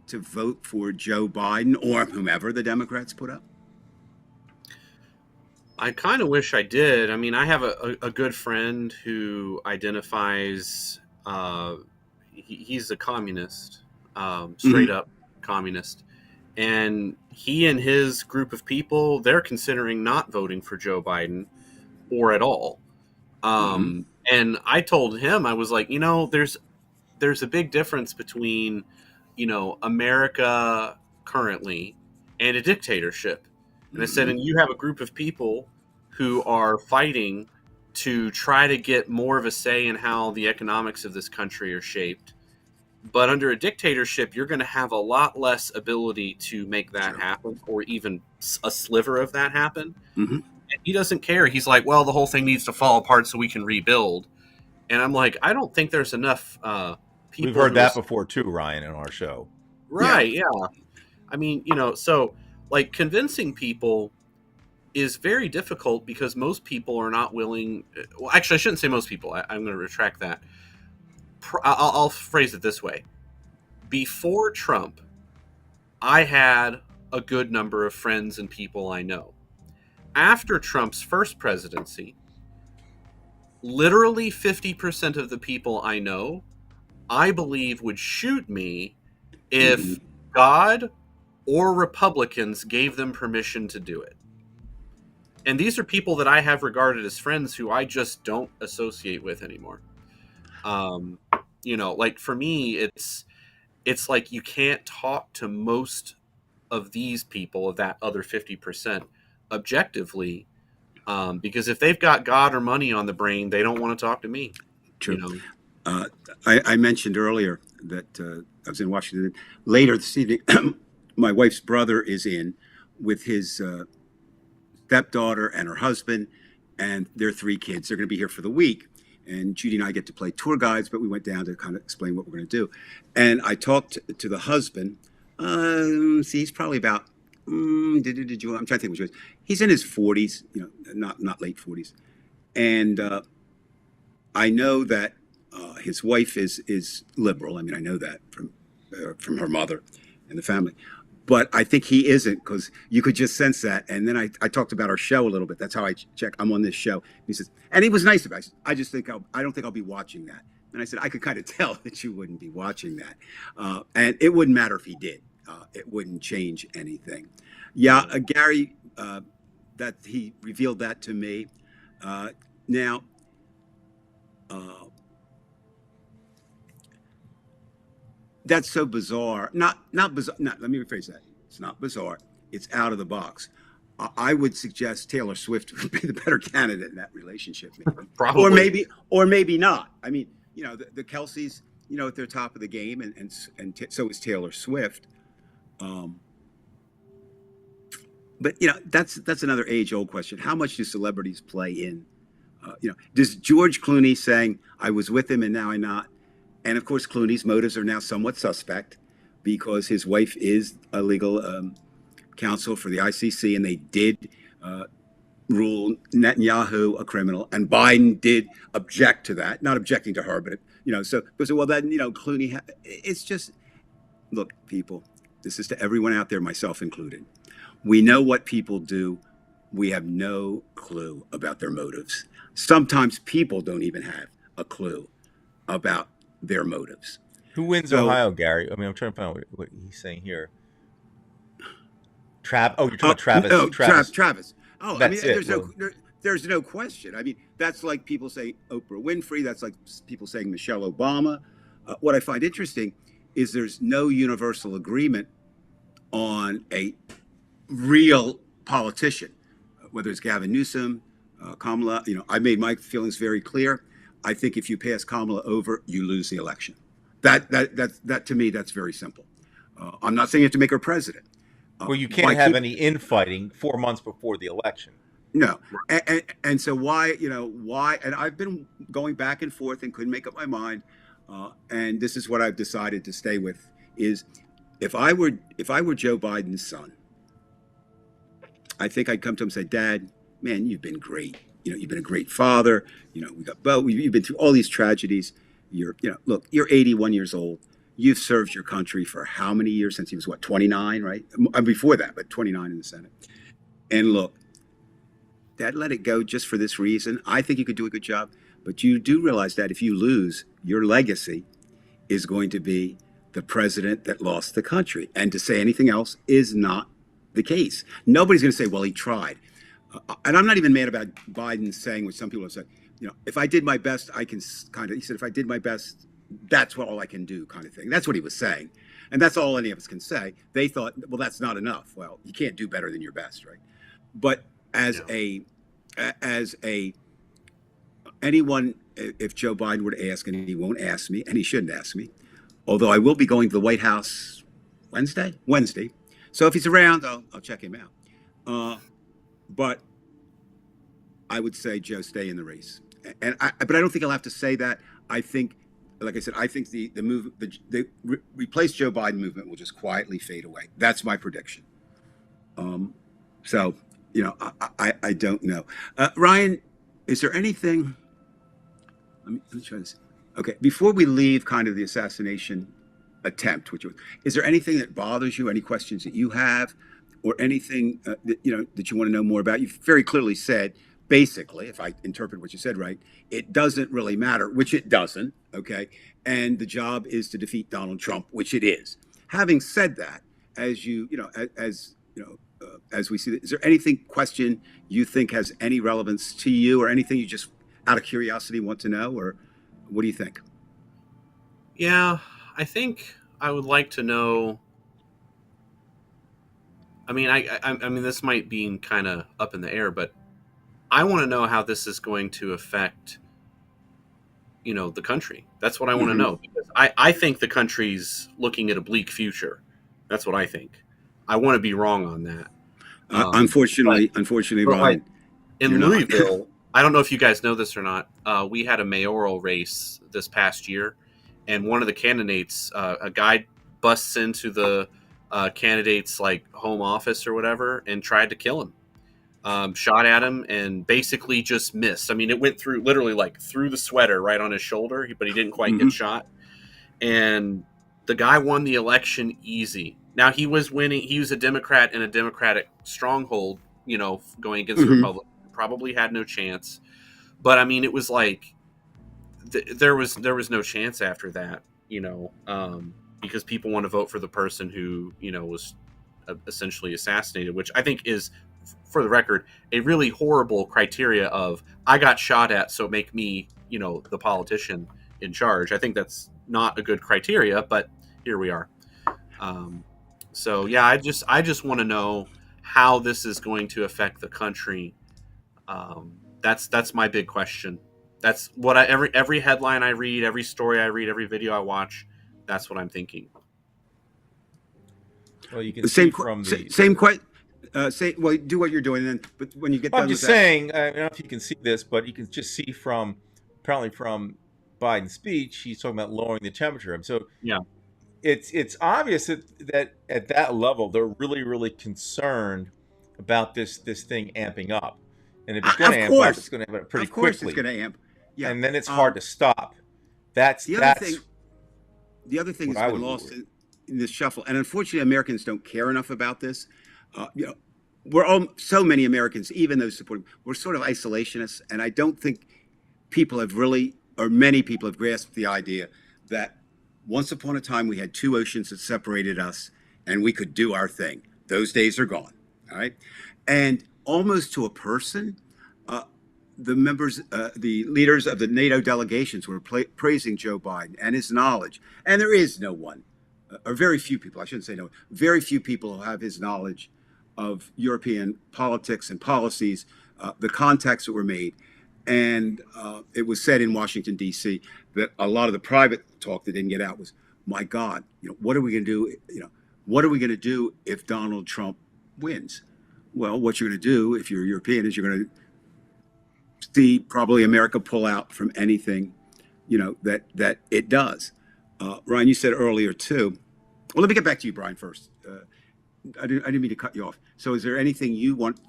to vote for Joe Biden or whomever the Democrats put up? I kind of wish I did. I mean, I have a good friend who identifies, he's a communist, straight up communist. And he and his group of people, they're considering not voting for Joe Biden or at all. And I told him, I was like, there's a big difference between, America currently and a dictatorship. And I said, and you have a group of people who are fighting to try to get more of a say in how the economics of this country are shaped. But under a dictatorship, you're going to have a lot less ability to make that happen, or even a sliver of that happen. And he doesn't care. He's like, well, the whole thing needs to fall apart so we can rebuild. And I'm like, I don't think there's enough people. We've heard that before too, Ryan, in our show. Right, yeah. I mean, so like convincing people is very difficult because most people are not willing. Well, actually, I shouldn't say most people. I'm going to retract that. I'll phrase it this way. Before Trump, I had a good number of friends and people I know. After Trump's first presidency, literally 50% of the people I know, I believe would shoot me if God or Republicans gave them permission to do it. And these are people that I have regarded as friends who I just don't associate with anymore. Like for me, it's like you can't talk to most of these people, of that other 50%, objectively, because if they've got God or money on the brain, they don't want to talk to me. True. You know, I mentioned earlier that I was in Washington. Later this evening, my wife's brother is in with his stepdaughter and her husband and their 3 kids. They're going to be here for the week. And Judy and I get to play tour guides, but we went down to kind of explain what we're going to do. And I talked to the husband. He's probably about, I'm trying to think which was. He's in his 40s, not late 40s. And I know that his wife is liberal. I mean, I know that from her mother and the family. But I think he isn't, because you could just sense that. And then I talked about our show a little bit. That's how I check. I'm on this show. He says, and he was nice about it. I just think I don't think I'll be watching that. And I said, I could kind of tell that you wouldn't be watching that. And it wouldn't matter if he did. It wouldn't change anything. Yeah, Gary, that he revealed that to me. Now, that's so bizarre. Not bizarre. Let me rephrase that. It's not bizarre. It's out of the box. I would suggest Taylor Swift would be the better candidate in that relationship, maybe. Probably. or maybe not. I mean, the Kelseys, at their top of the game, and so is Taylor Swift. But that's another age-old question. How much do celebrities play in? Does George Clooney saying I was with him and now I'm not? And of course, Clooney's motives are now somewhat suspect because his wife is a legal counsel for the ICC, and they did rule Netanyahu a criminal, and Biden did object to that. Not objecting to her, but so well then Clooney. It's just, look, people. This is to everyone out there, myself included. We know what people do. We have no clue about their motives. Sometimes people don't even have a clue about their motives. Who wins Ohio, Gary? I mean, I'm trying to find out what he's saying here. You're talking about Travis. No, Travis. Oh, That's there's no question. I mean, that's like people say Oprah Winfrey. That's like people saying Michelle Obama. What I find interesting is there's no universal agreement on a real politician, whether it's Gavin Newsom, Kamala. I made my feelings very clear. I think if you pass Kamala over, you lose the election. That to me, that's very simple. I'm not saying you have to make her president. Well, you can't have any infighting 4 months before the election. No, and so why? And I've been going back and forth and couldn't make up my mind. And this is what I've decided to stay with: is if I were Joe Biden's son, I think I'd come to him and say, Dad, man, you've been great. You've been a great father. We got both. You've been through all these tragedies. Look, you're 81 years old. You've served your country for how many years? Since he was 29, right? Before that, but 29 in the Senate. And look, Dad, let it go just for this reason. I think you could do a good job, but you do realize that if you lose, your legacy is going to be the president that lost the country. And to say anything else is not the case. Nobody's going to say, well, he tried. And I'm not even mad about Biden saying what some people have said. If I did my best, I can he said, if I did my best, that's all I can do, kind of thing. That's what he was saying. And that's all any of us can say. They thought, well, that's not enough. Well, you can't do better than your best, right? But anyone, if Joe Biden were to ask, and he won't ask me, and he shouldn't ask me, although I will be going to the White House Wednesday. So if he's around, I'll check him out. But I would say, Joe, stay in the race. But I don't think I'll have to say that. I think, like I said, I think the replace Joe Biden movement will just quietly fade away. That's my prediction. So, I don't know. Ryan, is there anything? Let me try this. Okay, before we leave kind of the assassination attempt, is there anything that bothers you? Any questions that you have, or anything that that you want to know more about? You've very clearly said, basically, if I interpret what you said right, it doesn't really matter, which it doesn't. Okay, and the job is to defeat Donald Trump, which it is. Having said that, as as we see, is there anything question you think has any relevance to you, or anything you just out of curiosity want to know, or what do you think? Yeah, I think I would like to know. I mean, I mean, this might be kind of up in the air, but I want to know how this is going to affect, the country. That's what I want to Mm-hmm. know, because I think the country's looking at a bleak future. That's what I think. I want to be wrong on that. But Unfortunately, like Ryan, you're in not. Louisville, I don't know if you guys know this or not. We had a mayoral race this past year, and one of the candidates, a guy, busts into the candidate's like home office or whatever, and tried to kill him. Shot at him and basically just missed. I mean, it went through literally like through the sweater right on his shoulder, but he didn't quite Mm-hmm. get shot. And the guy won the election easy. Now he was winning. He was a Democrat in a Democratic stronghold, going against the Mm-hmm. Republican. Probably had no chance. But I mean, it was like there was no chance after that, because people want to vote for the person who was essentially assassinated, which I think is, for the record, a really horrible criteria of I got shot at, so make me, the politician in charge. I think that's not a good criteria, but here we are. Um, so yeah, I just want to know how this is going to affect the country. That's my big question. That's what every headline I read, every story I read, every video I watch. That's what I'm thinking. Well, you can The see same from the. same question. Say well, do what you're doing, then. But when you get Well, I'm done with just that, saying. I don't know if you can see this, but you can just see from apparently from Biden's speech, he's talking about lowering the temperature. And so Yeah. it's obvious that at that level they're really concerned about this thing amping up, and if it's going to of amp up, it's course, going to amp up pretty of course, it's quickly, going to amp. Yeah. and then it's hard to stop. That's The other that's thing, the other thing what that's I been would lost worry. in this shuffle, and unfortunately, Americans don't care enough about this. You know, we're all so many Americans, even those supporting, we're sort of isolationists, and I don't think people have really, or many people have grasped the idea that once upon a time we had two oceans that separated us, and we could do our thing. Those days are gone. All right, and almost to a person, uh, the leaders of the NATO delegations were praising Joe Biden and his knowledge. And there is no one, or very few people, I shouldn't say no one, very few people who have his knowledge of European politics and policies, the contacts that were made. And it was said in Washington, D.C., that a lot of the private talk that didn't get out was, my God, what are we going to do? What are we going to do if Donald Trump wins? Well, what you're going to do if you're European is you're going to see probably America pull out from anything, that it does. Ryan, you said earlier too. Well, let me get back to you, Brian, first. I didn't mean to cut you off. So, is there anything you want,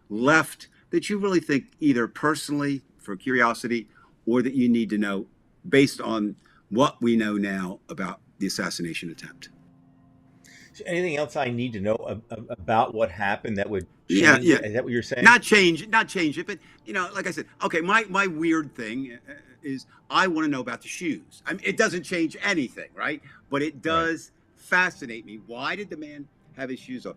left that you really think either personally for curiosity or that you need to know based on what we know now about the assassination attempt? Anything else I need to know about what happened that would Yeah, change yeah. it? Is that what you're saying? Not change it, but like I said, okay. My weird thing is I want to know about the shoes. I mean, it doesn't change anything, right? But it Right. does fascinate me. Why did the man have his shoes off?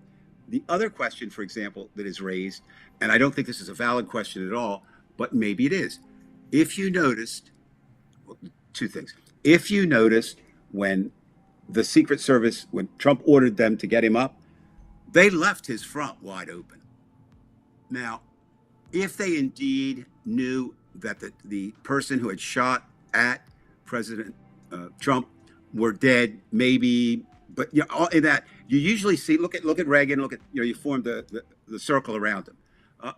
The other question, for example, that is raised, and I don't think this is a valid question at all, but maybe it is. If you noticed, well, two things. If you noticed when the Secret Service, when Trump ordered them to get him up, they left his front wide open. Now, if they indeed knew that the person who had shot at President Trump were dead, maybe, but in that you usually see, look at Reagan, look at you form the circle around him.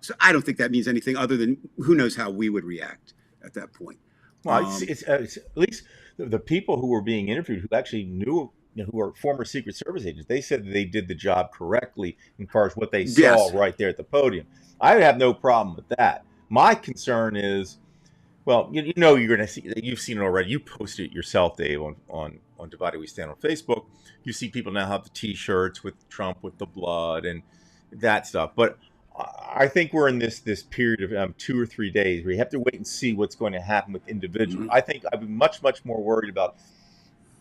So I don't think that means anything other than who knows how we would react at that point. Well, Um, it's at least the people who were being interviewed who actually knew, who were former Secret Service agents, they said that they did the job correctly as far as what they saw yes. right there at the podium. I have no problem with that. My concern is, well, you're going to see, you've seen it already. You posted it yourself, Dave, on Divided We Stand on Facebook. You see people now have the T-shirts with Trump with the blood and that stuff. But I think we're in this period of 2 or 3 days where you have to wait and see what's going to happen with individuals. Mhm. I think I'd be much more worried about,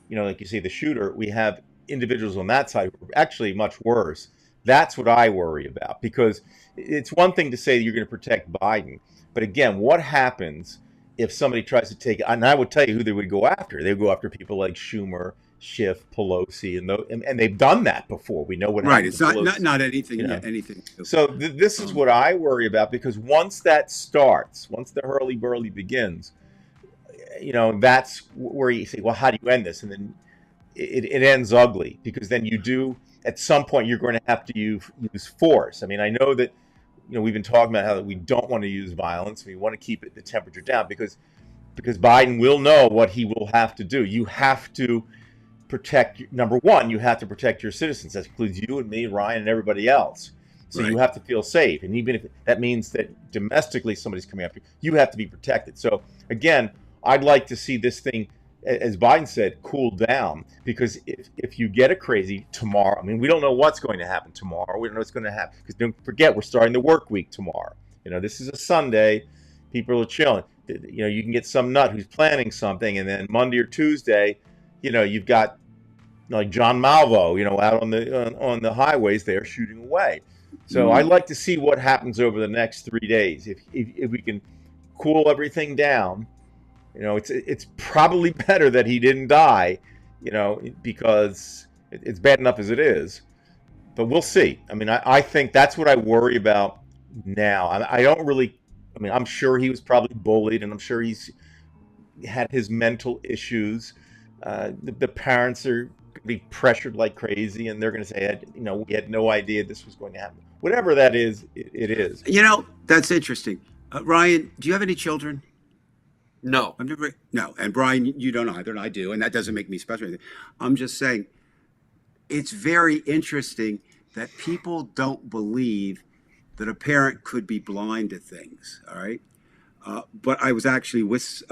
like you say, the shooter. We have individuals on that side who are actually much worse. That's what I worry about, because it's one thing to say you're going to protect Biden, but again, what happens if somebody tries to take? And I would tell you who they would go after. They would go after people like Schumer, Schiff, Pelosi, and they've done that before. We know what Right. happened It's to Pelosi. not anything. You Yeah, know. anything. So this is what I worry about, because once that starts, once the hurly burly begins, that's where you say, well, how do you end this? And then it ends ugly, because then you do, at some point, you're going to have to use force. I mean, I know that, we've been talking about how we don't want to use violence. We want to keep the temperature down, because Biden will know what he will have to do. You have to protect, number one, you have to protect your citizens. That includes you and me, Ryan, and everybody else. So Right. you have to feel safe. And even if that means that domestically somebody's coming after you, you have to be protected. So again, I'd like to see this thing, as Biden said, cool down, because if you get a crazy tomorrow, I mean, we don't know what's going to happen tomorrow. We don't know what's going to happen, because don't forget, we're starting the work week tomorrow. This is a Sunday. People are chilling. You can get some nut who's planning something, and then Monday or Tuesday, you've got like John Malvo, out on the highways there shooting away. So I'd like to see what happens over the next 3 days. If we can cool everything down, it's probably better that he didn't die, because it's bad enough as it is. But we'll see. I mean, I think that's what I worry about now. I don't really. I mean, I'm sure he was probably bullied, and I'm sure he's had his mental issues. The parents are going to be pressured like crazy, and they're going to say, we had no idea this was going to happen. Whatever that is, it is. That's interesting. Ryan, do you have any children? No. No. And Brian, you don't either, and I do, and that doesn't make me special. I'm just saying, it's very interesting that people don't believe that a parent could be blind to things. All right. But I was actually with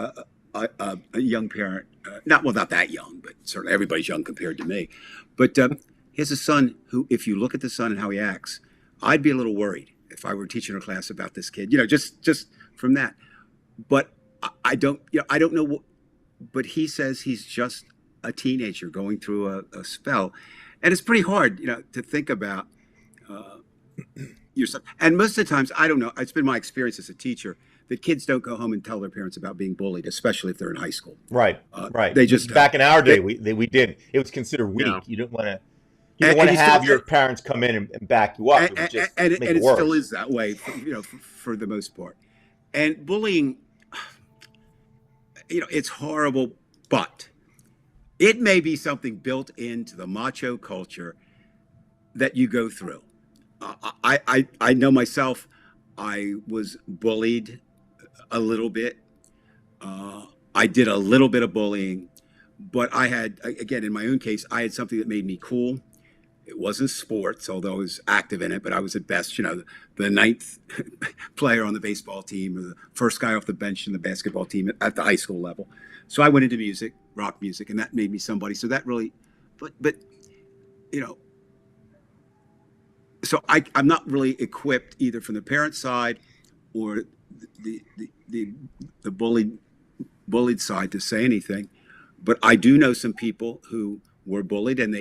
a young parent, not that young, but certainly everybody's young compared to me. But he has a son who, if you look at the son and how he acts, I'd be a little worried if I were teaching a class about this kid. Just from that. But I don't know. But he says he's just a teenager going through a spell, and it's pretty hard, to think about yourself. And most of the times, I don't know. It's been my experience as a teacher that kids don't go home and tell their parents about being bullied, especially if they're in high school. Right. They just back in our day, we did. It was considered weak. Yeah. You don't want to. You don't want to have your parents come in and back you up. And it still is that way, for the most part. And bullying, it's horrible, but it may be something built into the macho culture that you go through. I know myself. I was bullied a little bit. I did a little bit of bullying, but I had, again, in my own case, I had something that made me cool. It wasn't sports, although I was active in it, but I was at best, the ninth player on the baseball team, or the first guy off the bench in the basketball team at the high school level. So I went into music, rock music, and that made me somebody. So that really, but so I'm not really equipped either from the parent side or the bullied side to say anything. But I do know some people who were bullied, and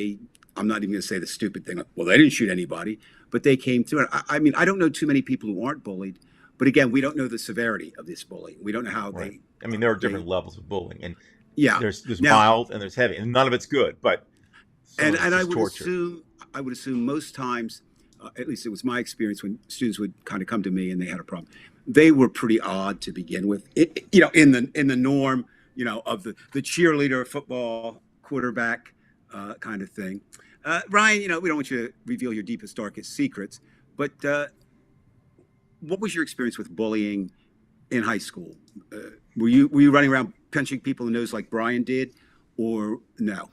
I'm not even going to say the stupid thing, well, they didn't shoot anybody, but they came through it. I mean, I don't know too many people who aren't bullied, but again, we don't know the severity of this bullying. We don't know how right. I mean, there are different levels of bullying, and there's now, mild and there's heavy, and none of it's good. But and I would assume most times, at least it was my experience, when students would kind of come to me and they had a problem, they were pretty odd to begin with. In the norm, of the cheerleader, football, quarterback kind of thing. Ryan, we don't want you to reveal your deepest, darkest secrets, but what was your experience with bullying in high school? Were you running around punching people in the nose like Brian did, or no?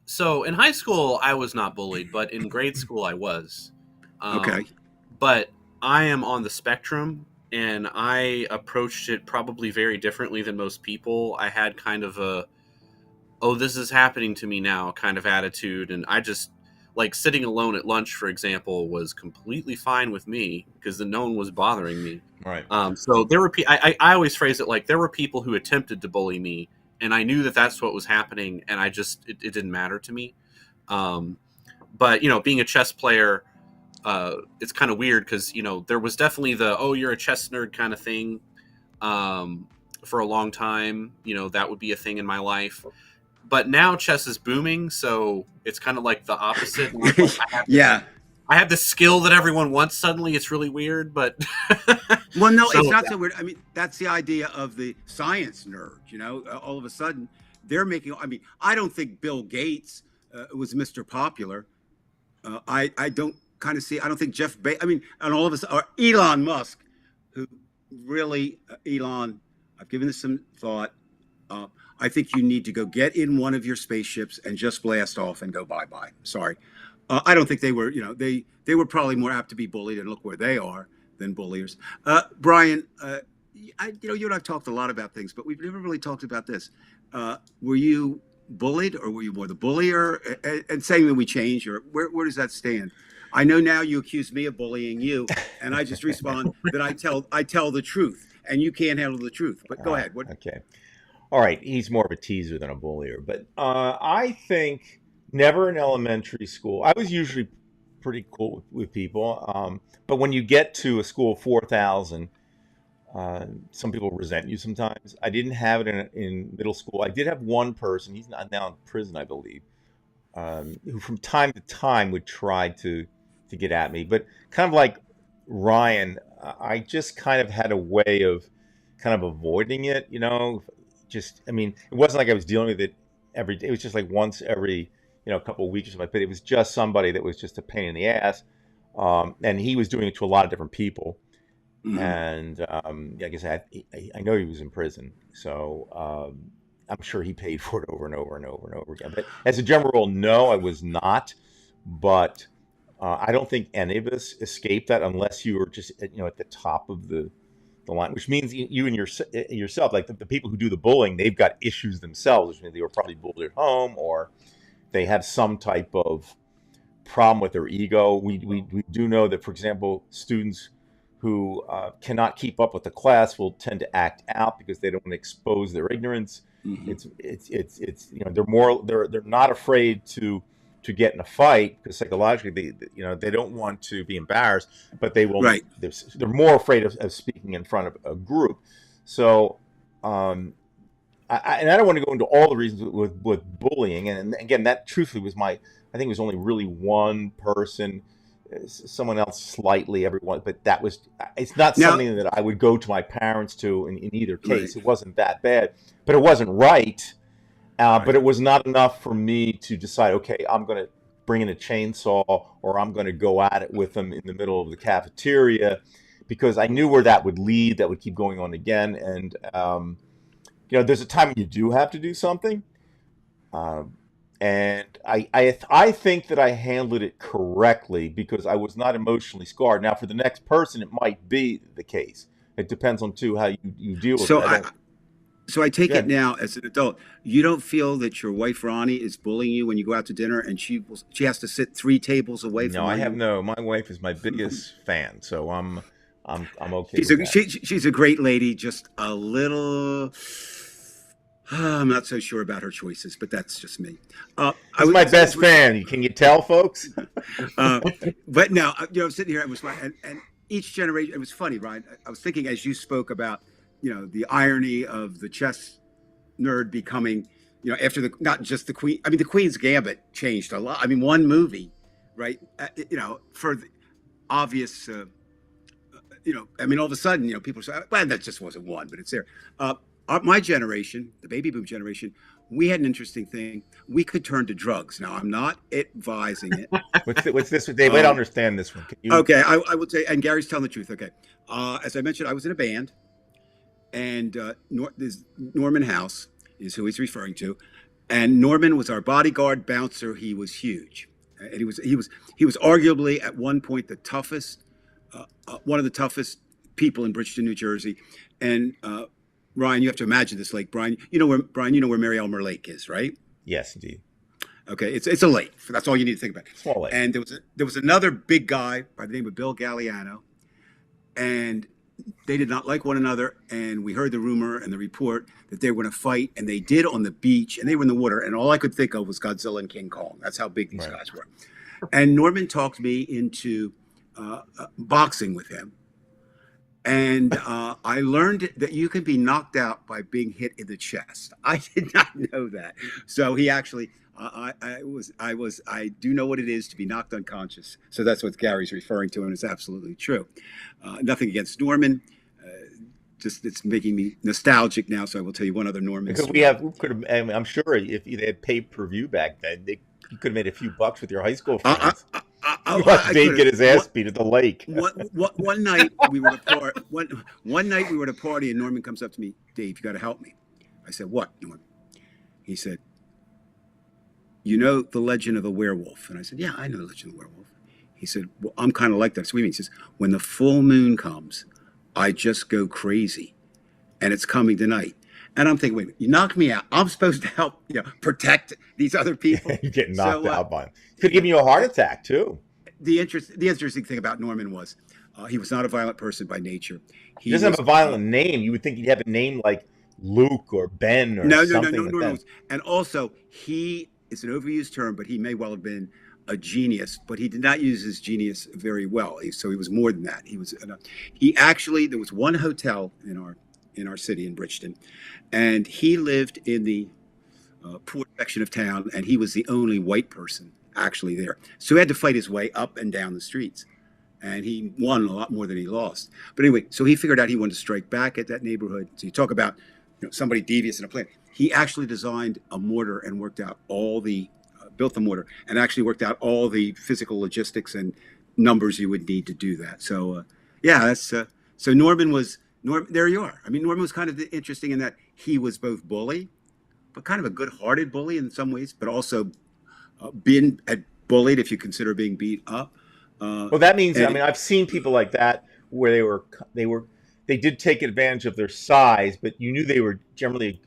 So in high school, I was not bullied, but in grade school, I was. Okay. But I am on the spectrum, and I approached it probably very differently than most people. I had kind of a, oh, this is happening to me now kind of attitude. And I just, like, sitting alone at lunch, for example, was completely fine with me because no one was bothering me. Right. So there were, I always phrase it like there were people who attempted to bully me, and I knew that that's what was happening, and it didn't matter to me. Um, but being a chess player, it's kind of weird because there was definitely the you're a chess nerd kind of thing for a long time. That would be a thing in my life. But now chess is booming, so it's kind of like the opposite. Like, Yeah. I have the skill that everyone wants. Suddenly, it's really weird, but Well, no, so it's not so weird. I mean, that's the idea of the science nerd. All of a sudden they're making. I mean, I don't think Bill Gates was Mr. Popular. I don't kind of see. I don't think Jeff. I mean, and all of us are Elon Musk, who really Elon. I've given this some thought. Uh, I think you need to go get in one of your spaceships and just blast off and go bye bye. Sorry, I don't think they were. They were probably more apt to be bullied, and look where they are than bulliers. Brian, you and I've talked a lot about things, but we've never really talked about this. Were you bullied, or were you more the bullier? And saying that we change, or where does that stand? I know now you accuse me of bullying you, and I just respond that I tell the truth, and you can't handle the truth. But go ahead. What? Okay. All right. He's more of a teaser than a bullier, but I think never in elementary school. I was usually pretty cool with people, but when you get to a school of 4,000. Some people resent you sometimes. I didn't have it in middle school. I did have one person, he's not now in prison, I believe, who from time to time would try to get at me. But kind of like Ryan, I just kind of had a way of kind of avoiding it, Just, I mean, it wasn't like I was dealing with it every day. It was just like once every, couple of weeks or something. But it was just somebody that was just a pain in the ass. And he was doing it to a lot of different people. Mhm. And like I said, I know he was in prison, so I'm sure he paid for it over and over and over and over again. But as a general rule, no, I was not. But I don't think any of us escaped that unless you were just at the top of the line, which means you and yourself, like the people who do the bullying, they've got issues themselves, which means they were probably bullied at home, or they have some type of problem with their ego. We do know that, for example, students who cannot keep up with the class will tend to act out because they don't want to expose their ignorance. Mhm. It's they're not afraid to get in a fight because psychologically they don't want to be embarrassed, but they will. Right. They're more afraid of speaking in front of a group. So and I don't want to go into all the reasons with bullying. And again, that truthfully was I think it was only really one person, someone else slightly, everyone, but it's not Now, something that I would go to my parents to in either right, case. It wasn't that bad, but it wasn't right. But right. it was not enough for me to decide, okay, I'm going to bring in a chainsaw or I'm going to go at it with them in the middle of the cafeteria, because I knew where that would lead. That would keep going on again. And, there's a time when you do have to do something. And I think that I handled it correctly because I was not emotionally scarred. Now, for the next person, it might be the case. It depends on too how you deal with So it. I take it Yeah, now as an adult. You don't feel that your wife Ronnie is bullying you when you go out to dinner, and she has to sit 3 tables away no, from I where have you. no. My wife is my biggest fan, so I'm okay with that. She's a great lady. Just a little. I'm not so sure about her choices, but that's just me. I She's was my as, best fan. Can you tell, folks? uh, but no, I'm sitting here. It was and each generation. It was funny, Ryan. I was thinking as you spoke about, the irony of the chess nerd becoming, after the not just the Queen. I mean, the Queen's Gambit changed a lot. I mean, one movie, right? For the obvious. I mean, all of a sudden, people say, well, that just wasn't one, but it's there. My generation, the baby boom generation, we had an interesting thing. We could turn to drugs. Now, I'm not advising it. What's this? Dave, I don't Um, understand this one. Can you? okay, I would say, and Gary's telling the truth. Okay. As I mentioned, I was in a band, and this Norman House is who he's referring to. And Norman was our bodyguard bouncer. He was huge. And he was arguably at one point the toughest, one of the toughest people in Bridgeton, New Jersey. And Ryan, you have to imagine this lake. Brian, you know where Mary Elmer Lake is, right? Yes, indeed. Okay, it's a lake. That's all you need to think about. Small lake. And there was another big guy by the name of Bill Galliano, and they did not like one another, and we heard the rumor and the report that they were going to fight, and they did on the beach, and they were in the water, and all I could think of was Godzilla and King Kong. That's how big these Right. guys were. And Norman talked me into boxing with him. And I learned that you can be knocked out by being hit in the chest. I did not know that. So he actually, I do know what it is to be knocked unconscious. So that's what Gary's referring to, and it's absolutely true. Nothing against Norman. Just it's making me nostalgic now. So I will tell you one other Norman Because story. I'm sure if they had pay-per-view back then, you could have made a few bucks with your high school I, friends. I Watch Dave could've- get his ass beat at the lake. one night we were at a party. One night we were at a party, and Norman comes up to me, Dave, you got to help me. I said, what, Norman? He said, you know the legend of the werewolf? And I said, yeah, I know the legend of the werewolf. He said, well, I'm kind of like that. So what do you mean? He says, when the full moon comes, I just go crazy, and it's coming tonight. And I'm thinking, wait a minute, you knocked me out. I'm supposed to help, protect these other people. You get knocked So, out by him. Could give you a heart attack too. The interesting thing about Norman was he was not a violent person by nature. He doesn't have a violent name. You would think he'd have a name like Luke or Ben or something like that. And also, he is an overused term, but he may well have been a genius, but he did not use his genius very well. So he was more than that. There was one hotel in our city in Bridgeton, and he lived in the poor section of town, and he was the only white person actually there. So he had to fight his way up and down the streets, and he won a lot more than he lost. But anyway, so he figured out he wanted to strike back at that neighborhood. So you talk about somebody devious in a plan. He actually designed a mortar and worked out built the mortar and actually worked out all the physical logistics and numbers you would need to do that. So so Norman. There you are. I mean, Norman was kind of interesting in that he was both bully, but kind of a good-hearted bully in some ways, but also been bullied if you consider being beat up. Well, that means I've seen people like that where they did take advantage of their size, but you knew they were generally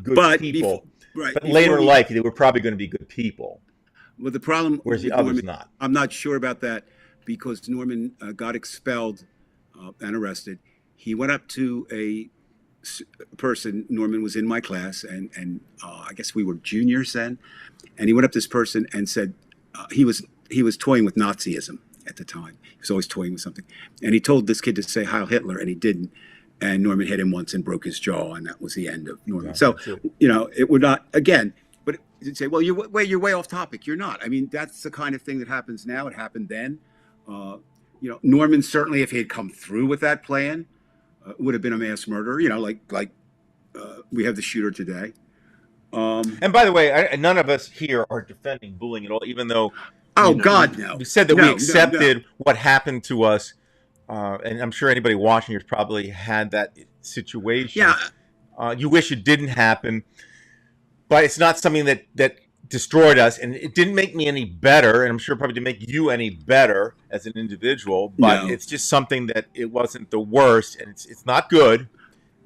good people. But later in life, they were probably going to be good people. Well, the problem, whereas the others not. I'm not sure about that because Norman got expelled and arrested. He went up to a person. Norman was in my class, and I guess we were juniors then. And he went up to this person and said he was toying with Nazism at the time. He was always toying with something. And he told this kid to say Heil Hitler, and he didn't. And Norman hit him once and broke his jaw, and that was the end of Norman. So, it would not, again, but you'd say, well, you're way off topic. You're not. I mean, that's the kind of thing that happens now. It happened then. Norman, certainly, if he had come through with that plan, would have been a mass murderer, like we have the shooter today. And by the way, none of us here are defending bullying at all, even though God, no. We said that we accepted what happened to us, and I'm sure anybody watching has probably had that situation. Yeah. You wish it didn't happen, but it's not something that destroyed us, and it didn't make me any better, and I'm sure it probably didn't make you any better as an individual, but it's just something that it wasn't the worst, and it's not good,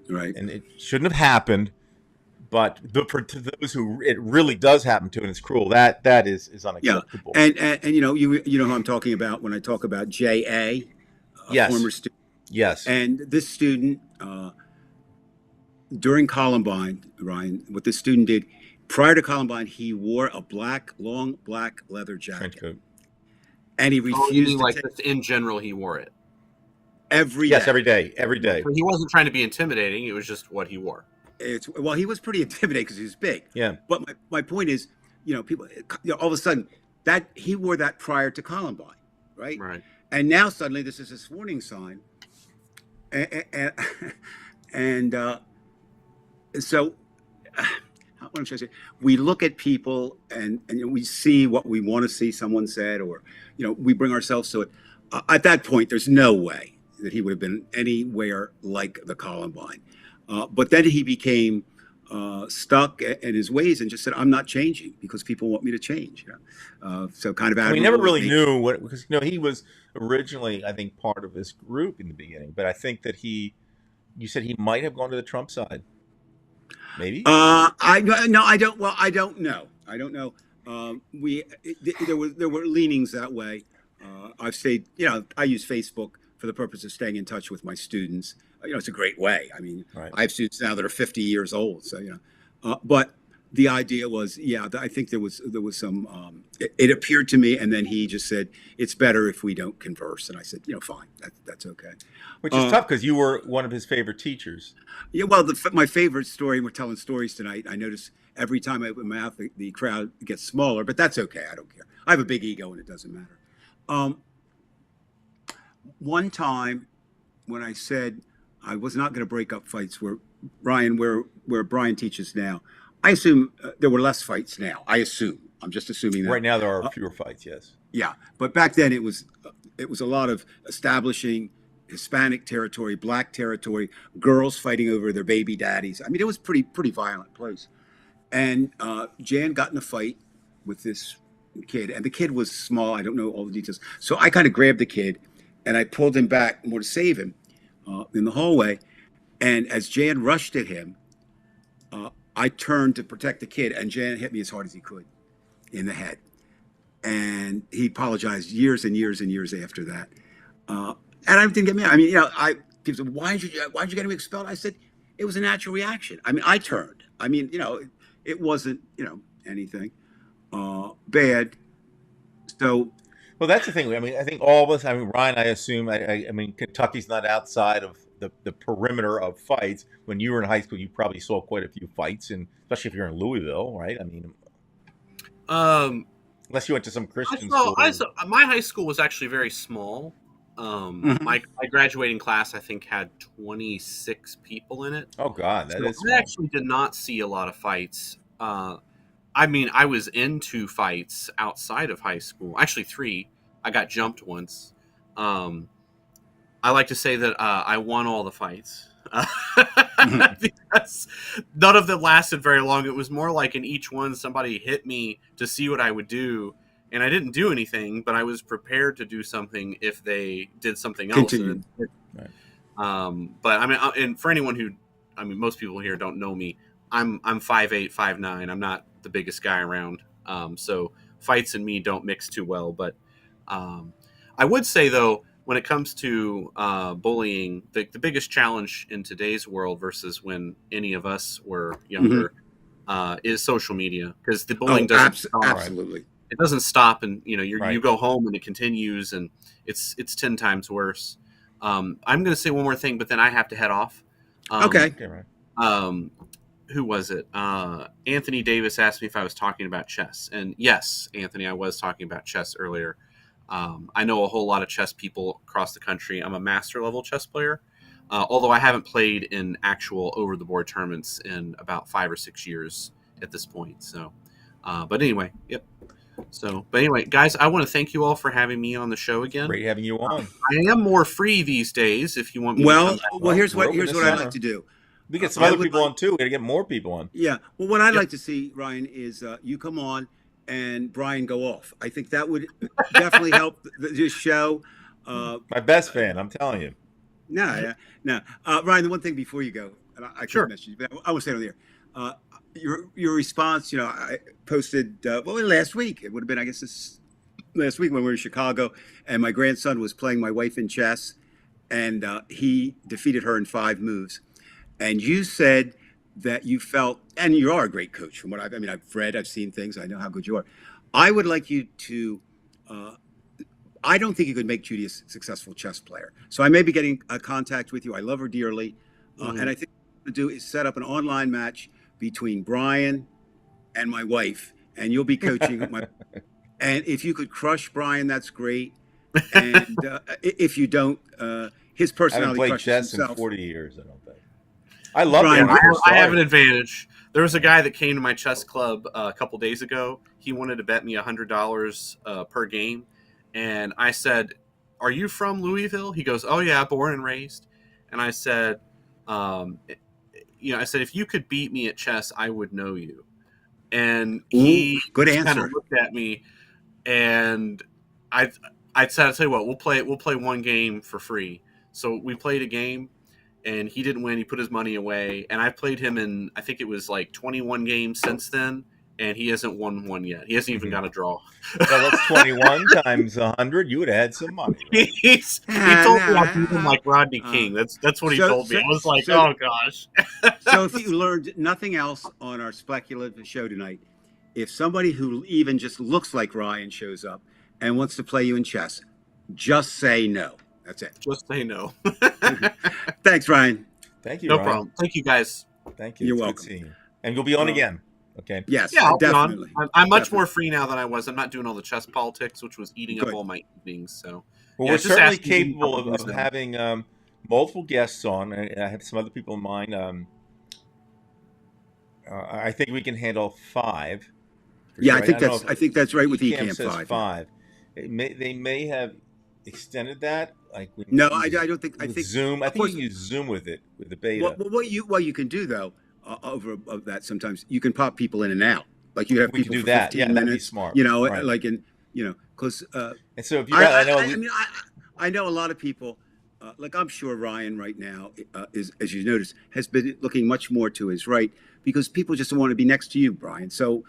right? And it shouldn't have happened. But to those who it really does happen to, and it's cruel, that is unacceptable. Yeah, and you know who I'm talking about when I talk about J.A., former student. Yes. And this student, during Columbine, Ryan, what this student did, prior to Columbine, he wore a long black leather jacket. Coat. And he refused in general, he wore it. Every day. Every day. He wasn't trying to be intimidating. It was just what he wore. He was pretty intimidating because he was big. Yeah. But my point is, people, all of a sudden, that he wore that prior to Columbine, right? Right. And now suddenly this is his warning sign. And so, what am I trying to say? We look at people and we see what we want to see someone said, or we bring ourselves to it. At that point, there's no way that he would have been anywhere like the Columbine. But then he became stuck in his ways and just said, "I'm not changing because people want me to change." So kind of. We never really knew what, because he was originally, I think, part of this group in the beginning, but I think that you said he might have gone to the Trump side. Maybe. I don't. Well, I don't know. There were leanings that way. I've stayed. I use Facebook for the purpose of staying in touch with my students. It's a great way. I mean, Right. I have students now that are 50 years old, so but the idea was, yeah, I think there was some. It appeared to me, and then he just said, "It's better if we don't converse." And I said, fine, that's okay. Which is tough because you were one of his favorite teachers. Yeah, well, my favorite story. We're telling stories tonight. I notice every time I open my mouth, the crowd gets smaller, but that's okay. I don't care. I have a big ego, and it doesn't matter. Um, One time when I said I was not going to break up fights, where Brian teaches now, I assume there were less fights now. I assume. I'm just assuming that. Right now, there are fewer fights. Yes. Yeah, but back then it was a lot of establishing Hispanic territory, black territory, girls fighting over their baby daddies. I mean, it was pretty violent place. And Jan got in a fight with this kid, and the kid was small. I don't know all the details, so I kind of grabbed the kid, and I pulled him back more to save him in the hallway. And as Jan rushed at him, I turned to protect the kid, and Jan hit me as hard as he could in the head. And he apologized years and years and years after that. And I didn't get mad. I mean, people said, why'd you get him expelled? I said, it was a natural reaction. I mean, I turned. I mean, it wasn't, anything bad. So, Well, that's the thing. I mean, I think all of us. I mean, Ryan. I assume. I mean, Kentucky's not outside of the perimeter of fights. When you were in high school, you probably saw quite a few fights, and especially if you're in Louisville, right? I mean, Um, unless you went to some Christian I school. saw, my high school was actually very small. mhm. My graduating class, I think, had 26 people in it. Oh God, that So is I small. actually did not see a lot of fights. I mean, I was into fights outside of high school. Actually, 3. I got jumped once. Um, I like to say that I won all the fights. Mhm. Because none of them lasted very long. It was more like in each one, somebody hit me to see what I would do. And I didn't do anything, but I was prepared to do something if they did something else. Continue. Right. But I mean, and for anyone who, I mean, most people here don't know me. I'm 5'8", 5'9". I'm not the biggest guy around. So fights and me don't mix too well. But I would say though, when it comes to bullying, the biggest challenge in today's world versus when any of us were Mhm. younger is social media, because the Oh, bullying doesn't stop. absolutely. It doesn't stop, and you Right. go home and it continues, and it's 10 times worse. I'm going to say one more thing, but then I have to head off. Okay. Okay, right. Um, who was it? Anthony Davis asked me if I was talking about chess, and yes, Anthony, I was talking about chess earlier. I know a whole lot of chess people across the country. I'm a master level chess player, although I haven't played in actual over the board tournaments in about 5 or 6 years at this point. So, but anyway, yep. So, but anyway, guys, I want to thank you all for having me on the show again. Great having you on. I am more free these days. If you want me to Well, come back. well, here's we're what open here's this what I'd summer. like to do. We get some I other would people like- on too. We got to get more people on. Yeah. Well, what I'd Yep. like to see, Ryan, is you come on and Brian go off. I think that would definitely help this show. My best fan, I'm telling you. No, yeah, no. Ryan, the one thing before you go, and I Sure. could message you, but I want to say it on the air. Your response, I posted last week. It would have been, I guess, this last week when we were in Chicago, and my grandson was playing my wife in chess, and he defeated her in 5 moves. And you said that you felt, and you are a great coach from what I've read, I've seen things, I know how good you are. I would like you to. I don't think you could make Judy a successful chess player. So I may be getting a contact with you. I love her dearly. And I think what to do is set up an online match between Brian and my wife, and you'll be coaching my. And if you could crush Brian, that's great. And if you don't, his I haven't personality played crushes chess in himself. 40 years, I don't think. I love Brian, it. when we first I have an started. advantage. There was a guy that came to my chess club a couple days ago. He wanted to bet me $100 per game, and I said, "Are you from Louisville?" He goes, "Oh yeah, born and raised." And I said, I said, if you could beat me at chess, I would know you. And he good just kind of answer. looked at me, and I said, "I'll tell you what, we'll play one game for free." So we played a game, and he didn't win. He put his money away, and I played him in, I think it was like 21 games since then, and he hasn't won one yet. He hasn't even got a draw. Well, that's 21 times 100. You would have had some money, right? He told me I beat him like Rodney King. That's what he so- told me. so- I was like, so- oh gosh. So if you learned nothing else on our speculative show tonight, if somebody who even just looks like Ryan shows up and wants to play you in chess, just say no. That's it. Just say no. Thanks, Ryan. Thank you, No Ryan. problem. Thank you guys. Thank you. You're It's good welcome. seeing you. And you'll be on again. Okay. Yes, Yeah, I'll be on. definitely. I'm much Definitely. more free now than I was. I'm not doing all the chess politics, which was eating Good. up all my evenings. So Well, Yeah, we're just certainly ask me a capable couple of things having multiple guests on. I have some other people in mind. I think we can handle 5. for Yeah, sure. I think don't know that's if I think that's right with Ecamm Ecamm says 5. 5. They may have extended that. Like we No, use I don't think. I with think Zoom. I of think course- you use Zoom with it with the beta. what you can do though over of that sometimes you can pop people in and out. Like you have We can people do for that. 15 Yeah, that'd be minutes. smart. You know, Right. like in because And so if you, I know, I know a lot of people. Like I'm sure Ryan right now is, as you notice, has been looking much more to his right because people just want to be next to you, Brian. So,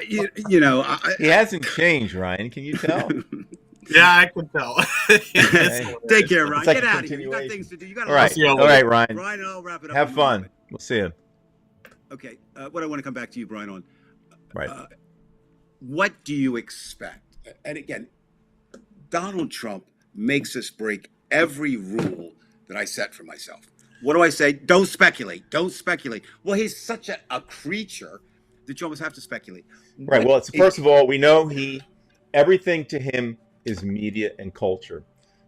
he hasn't changed, Ryan. Can you tell? yeah, I can tell. Take care, Ryan. It's like Get a out of here. You got continuation. things to do. You got All right, see you all later. right, Ryan. Brian, and I'll wrap it up. Have in a fun. moment. We'll see you. Okay. What I want to come back to you, Brian, on. Right. What do you expect? And again, Donald Trump makes us break every rule that I set for myself. What do I say? Don't speculate. Don't speculate. Well, he's such a creature that you almost have to speculate. Right. Well, it's first of all, we know everything to him is media and culture.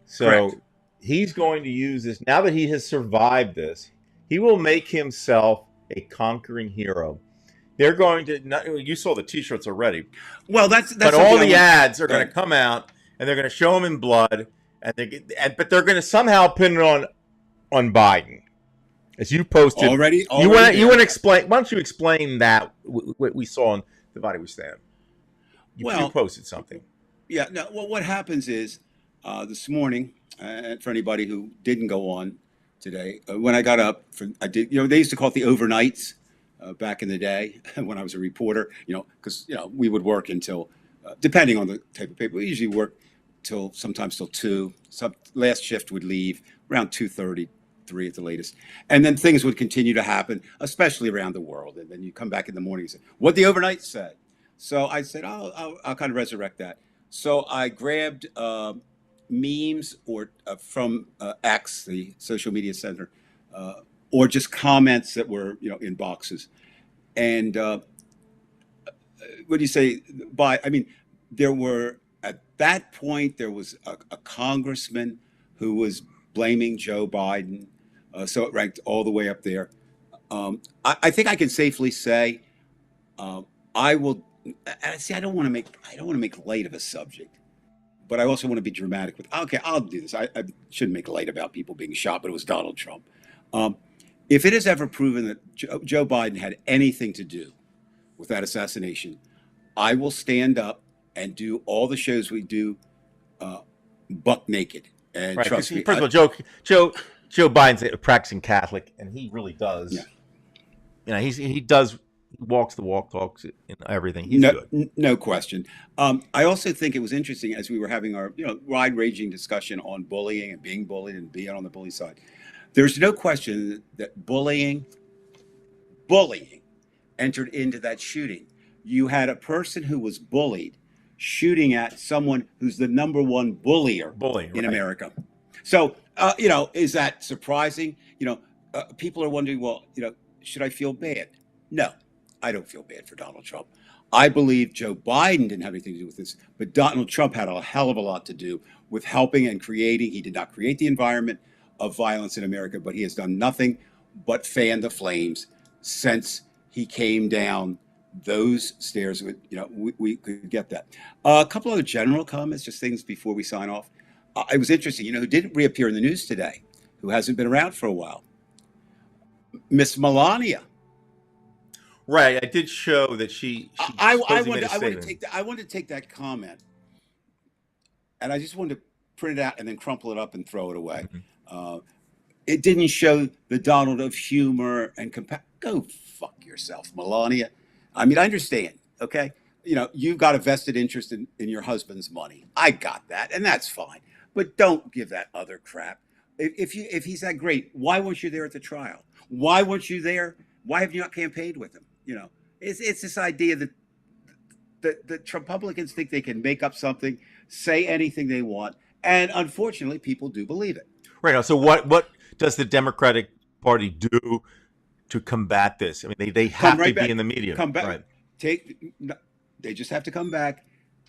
So Correct. he's going to use this now that he has survived this. He will make himself a conquering hero. They're going to. You saw the T-shirts already, Well, that's but all something the I want- ads are going to come out, and they're going to show him in blood, but they're going to somehow pin it on Biden, as you posted already. You want there. to explain? Why don't you explain that what we saw on Divided We Stand? You posted something. Yeah. No. Well, what happens is this morning, for anybody who didn't go on today, when I got up, I did. They used to call it the overnights back in the day when I was a reporter. Because we would work until, depending on the type of paper, we usually work sometimes till 2. Last shift would leave around 2:30. 3 at the latest, and then things would continue to happen, especially around the world. And then you come back in the morning and say, "What the overnight said." So I said, I'll kind of resurrect that. So I grabbed memes or from X, the social media center, or just comments that were in boxes. And what do you say? There were at that point there was a congressman who was blaming Joe Biden. So it ranked all the way up there. I think I can safely say I will. See, I don't want to make light of a subject, but I also want to be dramatic with. Okay, I'll do this. I shouldn't make light about people being shot, but it was Donald Trump. If it is ever proven that Joe Biden had anything to do with that assassination, I will stand up and do all the shows we do, buck naked. And Right. trust me, First of all, Joe Biden's a practicing Catholic, and he really does. Yeah. He does walks the walk, talks and everything. He's good. No question. I also think it was interesting as we were having our wide-ranging discussion on bullying and being bullied and being on the bully side. There's no question that bullying entered into that shooting. You had a person who was bullied shooting at someone who's the number one bullier in right. America. So, is that surprising? People are wondering, well, should I feel bad? No, I don't feel bad for Donald Trump. I believe Joe Biden didn't have anything to do with this, but Donald Trump had a hell of a lot to do with helping and creating. He did not create the environment of violence in America, but he has done nothing but fan the flames since he came down those stairs. We could get that. A couple other general comments, just things before we sign off. It was interesting, who didn't reappear in the news today, who hasn't been around for a while. Miss Melania. Right. I did show that she I supposedly wanted made a statement. to take that comment, and I just wanted to print it out and then crumple it up and throw it away. It didn't show the Donald of humor and compassion. Go fuck yourself, Melania. I mean, I understand. Okay, you've got a vested interest in your husband's money. I got that, and that's fine. But don't give that other crap. If he's that great, why weren't you there at the trial? Why weren't you there? Why have you not campaigned with him? It's this idea that the Republicans think they can make up something, say anything they want, and unfortunately, people do believe it. Right now, so what does the Democratic Party do to combat this? I mean, they Come have to right be back. in the media, Come back. right? Take. No, they just have to come back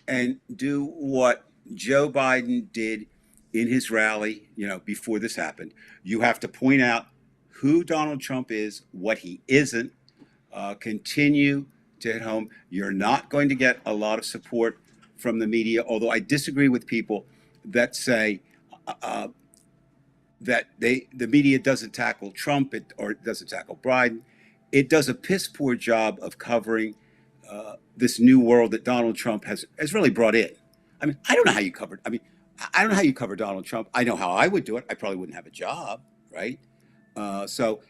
and do what Joe Biden did in his rally. Before this happened, you have to point out who Donald Trump is, what he isn't. Continue to hit home. You're not going to get a lot of support from the media, although I disagree with people that say that the media doesn't tackle Trump or it doesn't tackle Biden. It does a piss poor job of covering this new world that Donald Trump has really brought in. I mean, I don't know how you covered. I mean, I don't know how you cover Donald Trump. I know how I would do it. I probably wouldn't have a job, right?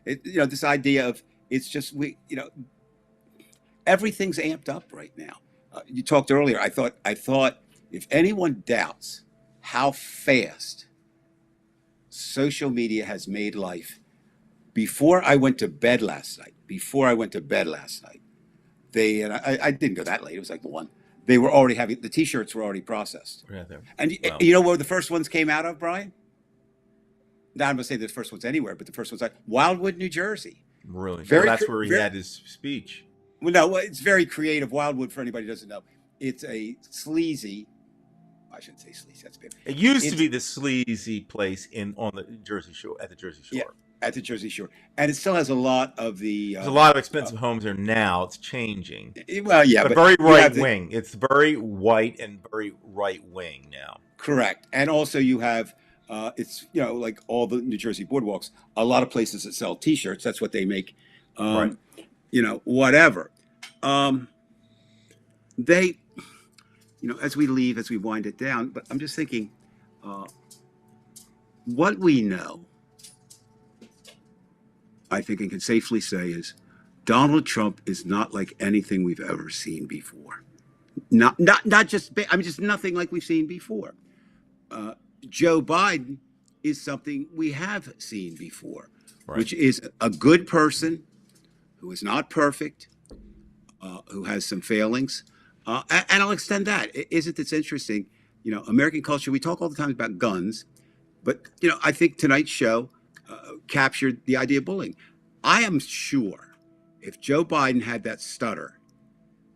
This idea of it's just everything's amped up right now. You talked earlier. I thought if anyone doubts how fast social media has made life, before I went to bed last night, they and I didn't go that late. It was like the one. They were already having the T-shirts were already processed, Yeah, there. and Wow. you know where the first ones came out of, Brian? Not I'm gonna say the first ones anywhere, but the first ones like Wildwood, New Jersey. Really? Very Well, that's cre- where he very- had his speech. Well, no, it's very creative. Wildwood, for anybody who doesn't know, it's a sleazy. I shouldn't say sleazy. That's bad. It used to It's- be the sleazy place on the Jersey Shore, at the Jersey Shore. Yeah, at the Jersey Shore, and it still has a lot of the. There's a lot of expensive homes there now. It's changing. Well, yeah, But but very you have right wing. It's very white and very right wing now. correct, and also you have. It's like all the New Jersey boardwalks. A lot of places that sell T-shirts. That's what they make. Right. Whatever. They, as we leave, as we wind it down. But I'm just thinking, what we know, I think, and can safely say is, Donald Trump is not like anything we've ever seen before. Not just. I mean, just nothing like we've seen before. Joe Biden is something we have seen before, Right. which is a good person who is not perfect, who has some failings. And I'll extend that. Isn't this interesting? American culture, we talk all the time about guns, but, I think tonight's show captured the idea of bullying. I am sure if Joe Biden had that stutter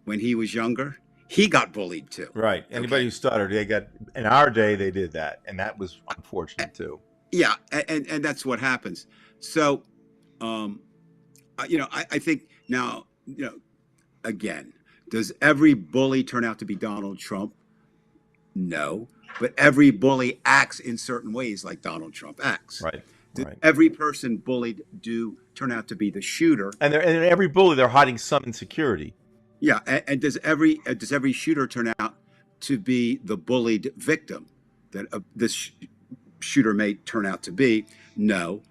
when he was younger, he got bullied too. Right. Anybody who stuttered, in our day, they did that. And that was unfortunate too. Yeah, and that's what happens. So, I think now, again, does every bully turn out to be Donald Trump? No, but every bully acts in certain ways like Donald Trump acts. Right. Does Right. every person bullied turn out to be the shooter? And every bully, they're hiding some insecurity. Yeah, and does every shooter turn out to be the bullied victim that this shooter may turn out to be? No.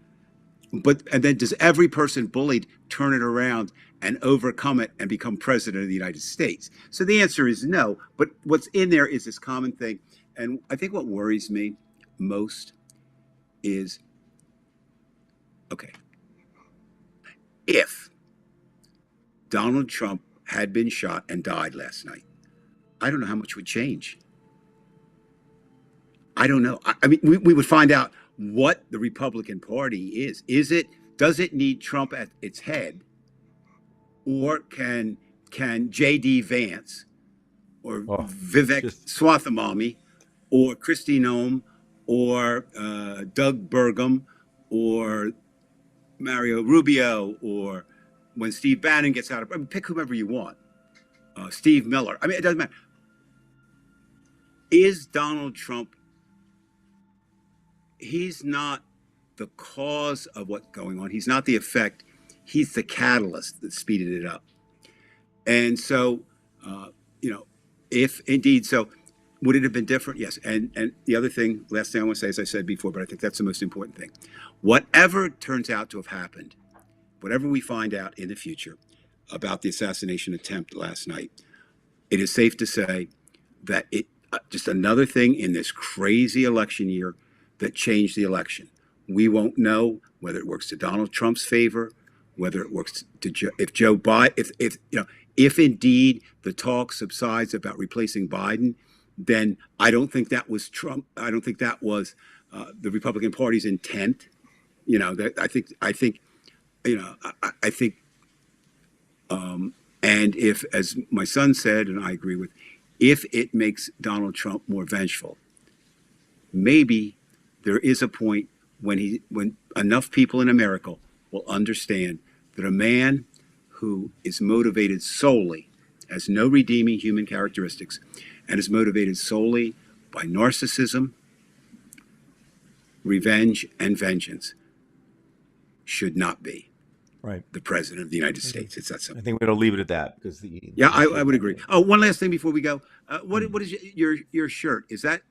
And then does every person bullied turn it around and overcome it and become president of the United States? So the answer is no. But what's in there is this common thing. And I think what worries me most is, okay, if Donald Trump had been shot and died last night, I don't know how much would change. I don't know. I mean, we would find out what the Republican Party is. Does it need Trump at its head, or can J.D. Vance or Vivek Swathamami or Kristi Noem or Doug Burgum or Mario Rubio, or when Steve Bannon gets out of, pick whomever you want, Steve Miller. I mean, it doesn't matter. Is Donald Trump? He's not the cause of what's going on. He's not the effect. He's the catalyst that speeded it up. And so, if indeed so, would it have been different? Yes. And the other thing, last thing I want to say, as I said before, but I think that's the most important thing. Whatever turns out to have happened, whatever we find out in the future, about the assassination attempt last night, it is safe to say that it just another thing in this crazy election year that changed the election. We won't know whether it works to Donald Trump's favor, whether it works to if Joe Biden, if you know, if indeed the talk subsides about replacing Biden, then I don't think that was Trump. I don't think that was the Republican Party's intent. You know, that I think, you know, I think, and if, as my son said, and I agree with, if it makes Donald Trump more vengeful, maybe there is a point when enough people in America will understand that a man who is motivated solely, has no redeeming human characteristics, and is motivated solely by narcissism, revenge, and vengeance should not be Right. the president of the United States. It's that I simple. think we're going to leave it at that because Yeah, I would agree. Oh, one last thing before we go. What is your shirt? Is that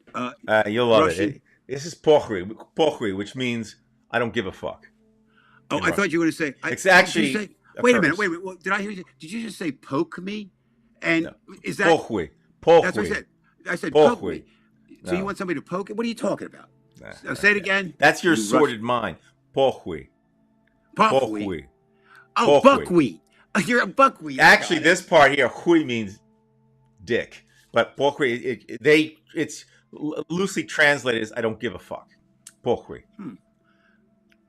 you'll love Russian? it. This is pokhui, which means I don't give a fuck. Oh, I thought you were going to say. It's did you actually say, a wait a curse. minute. Wait a minute. Well, did I hear you? Did you just say poke me? And No. is that Pokhui. That's what I said. I said poke Pokhui. me. So No. you want somebody to poke it? What are you talking about? Nah. Say it again. That's your You sordid mind. Pokhui. Buckwheat. Pokhui. Oh, Pokhui. buckwheat. You're a buckwheat. Actually, Got it. this part here, hui means dick, but pokhui, it's loosely translated as I don't give a fuck. Pokhui.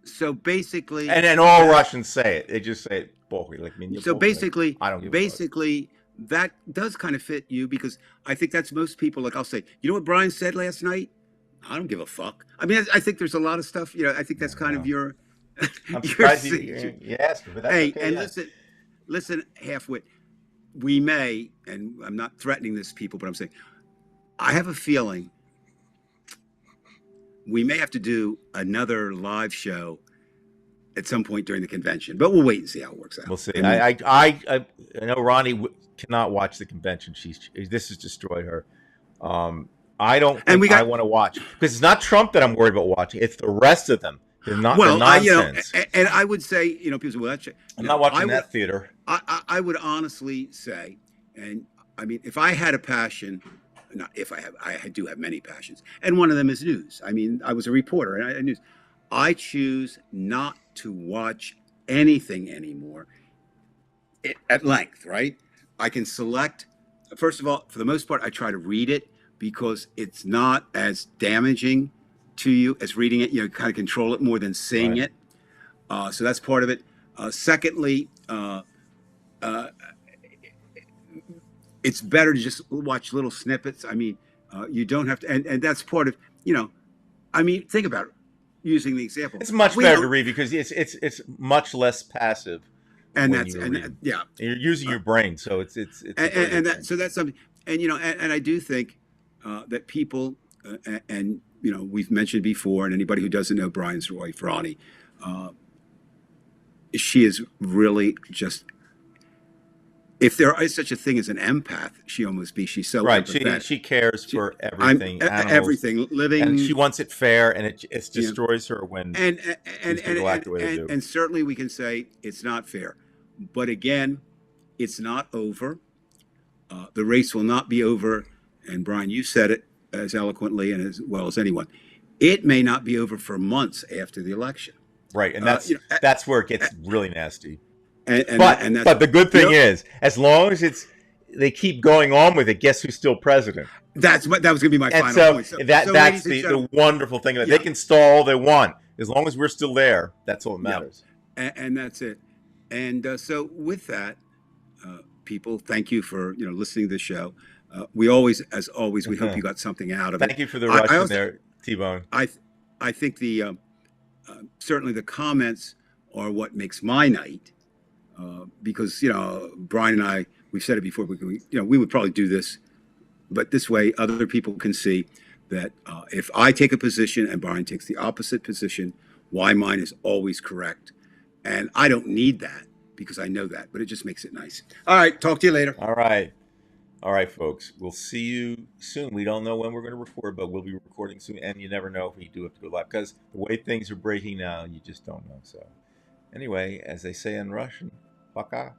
So basically, And all Russians say it. They just say it, pokhui. Like, mean, so pokhui. basically, I don't give a fuck. basically, that does kind of fit you because I think that's most people. Like I'll say, you know what Brian said last night? I don't give a fuck. I mean, I think there's a lot of stuff. You know, I think that's kind of your. I'm your surprised you signature. asked me, but that's Hey, okay. and yeah. listen, halfwit. We may, and I'm not threatening this people, but I'm saying, I have a feeling we may have to do another live show at some point during the convention, but we'll wait and see how it works out. We'll see. I mean, I know Ronnie cannot watch the convention. This has destroyed her. I don't And think I want to watch because it's not Trump that I'm worried about watching. It's the rest of them. They're not well, the you know, nonsense. and I would say, you know, people say, well, that's I'm not watching that theater. I would honestly say, and I mean, if I had a passion, not if I do have many passions, and one of them is news. I mean, I was a reporter and I news. I choose not to watch anything anymore at length, right? I can select, first of all, for the most part, I try to read it because it's not as damaging to you as reading it. You know, kind of control it more than seeing Right. it. So that's part of it. Secondly, it's better to just watch little snippets. I mean, you don't have to, and that's part of, you know, I mean, think about it. Using the example, It's much We better don't- to read because it's much less passive. and when that's you and read. yeah, You're using your brain, so it's a very and good that thing. so that's something. And you know, and I do think that people, and you know, we've mentioned before, and anybody who doesn't know Brian's wife, Ronnie, she is really just. If there is such a thing as an empath, she almost be. She's so Right. empathetic. She cares for I'm- everything. animals, everything living, and she wants it fair, and it Yeah. destroys her when and These people act the way they do. and certainly we can say it's not fair, but again, it's not over. The race will not be over, and Brian, you said it as eloquently and as well as anyone. It may not be over for months after the election, right, and that's you know, that's where it gets really nasty. and that's, But the good thing you know, is, as long as they keep going on with it, guess who's still president? that was going to be my And final so, point. So that's ladies and the gentlemen, wonderful thing. Yeah. They can stall all they want. As long as we're still there, that's all that Yeah. matters. and that's it. And so with that, people, thank you for listening to the show. We always, as always, we hope you got something out of it. Thank you for the I Russian also- there, T-Bone. I think the certainly the comments are what makes my night, because Brian and I, we've said it before, we would probably do this, but this way other people can see that if I take a position and Brian takes the opposite position, why mine is always correct, and I don't need that because I know that, but it just makes it nice. All right, talk to you later. All right, folks. We'll see you soon. We don't know when we're going to record, but we'll be recording soon. And you never know if we do have to go live because the way things are breaking now, you just don't know. So, anyway, as they say in Russian, пока.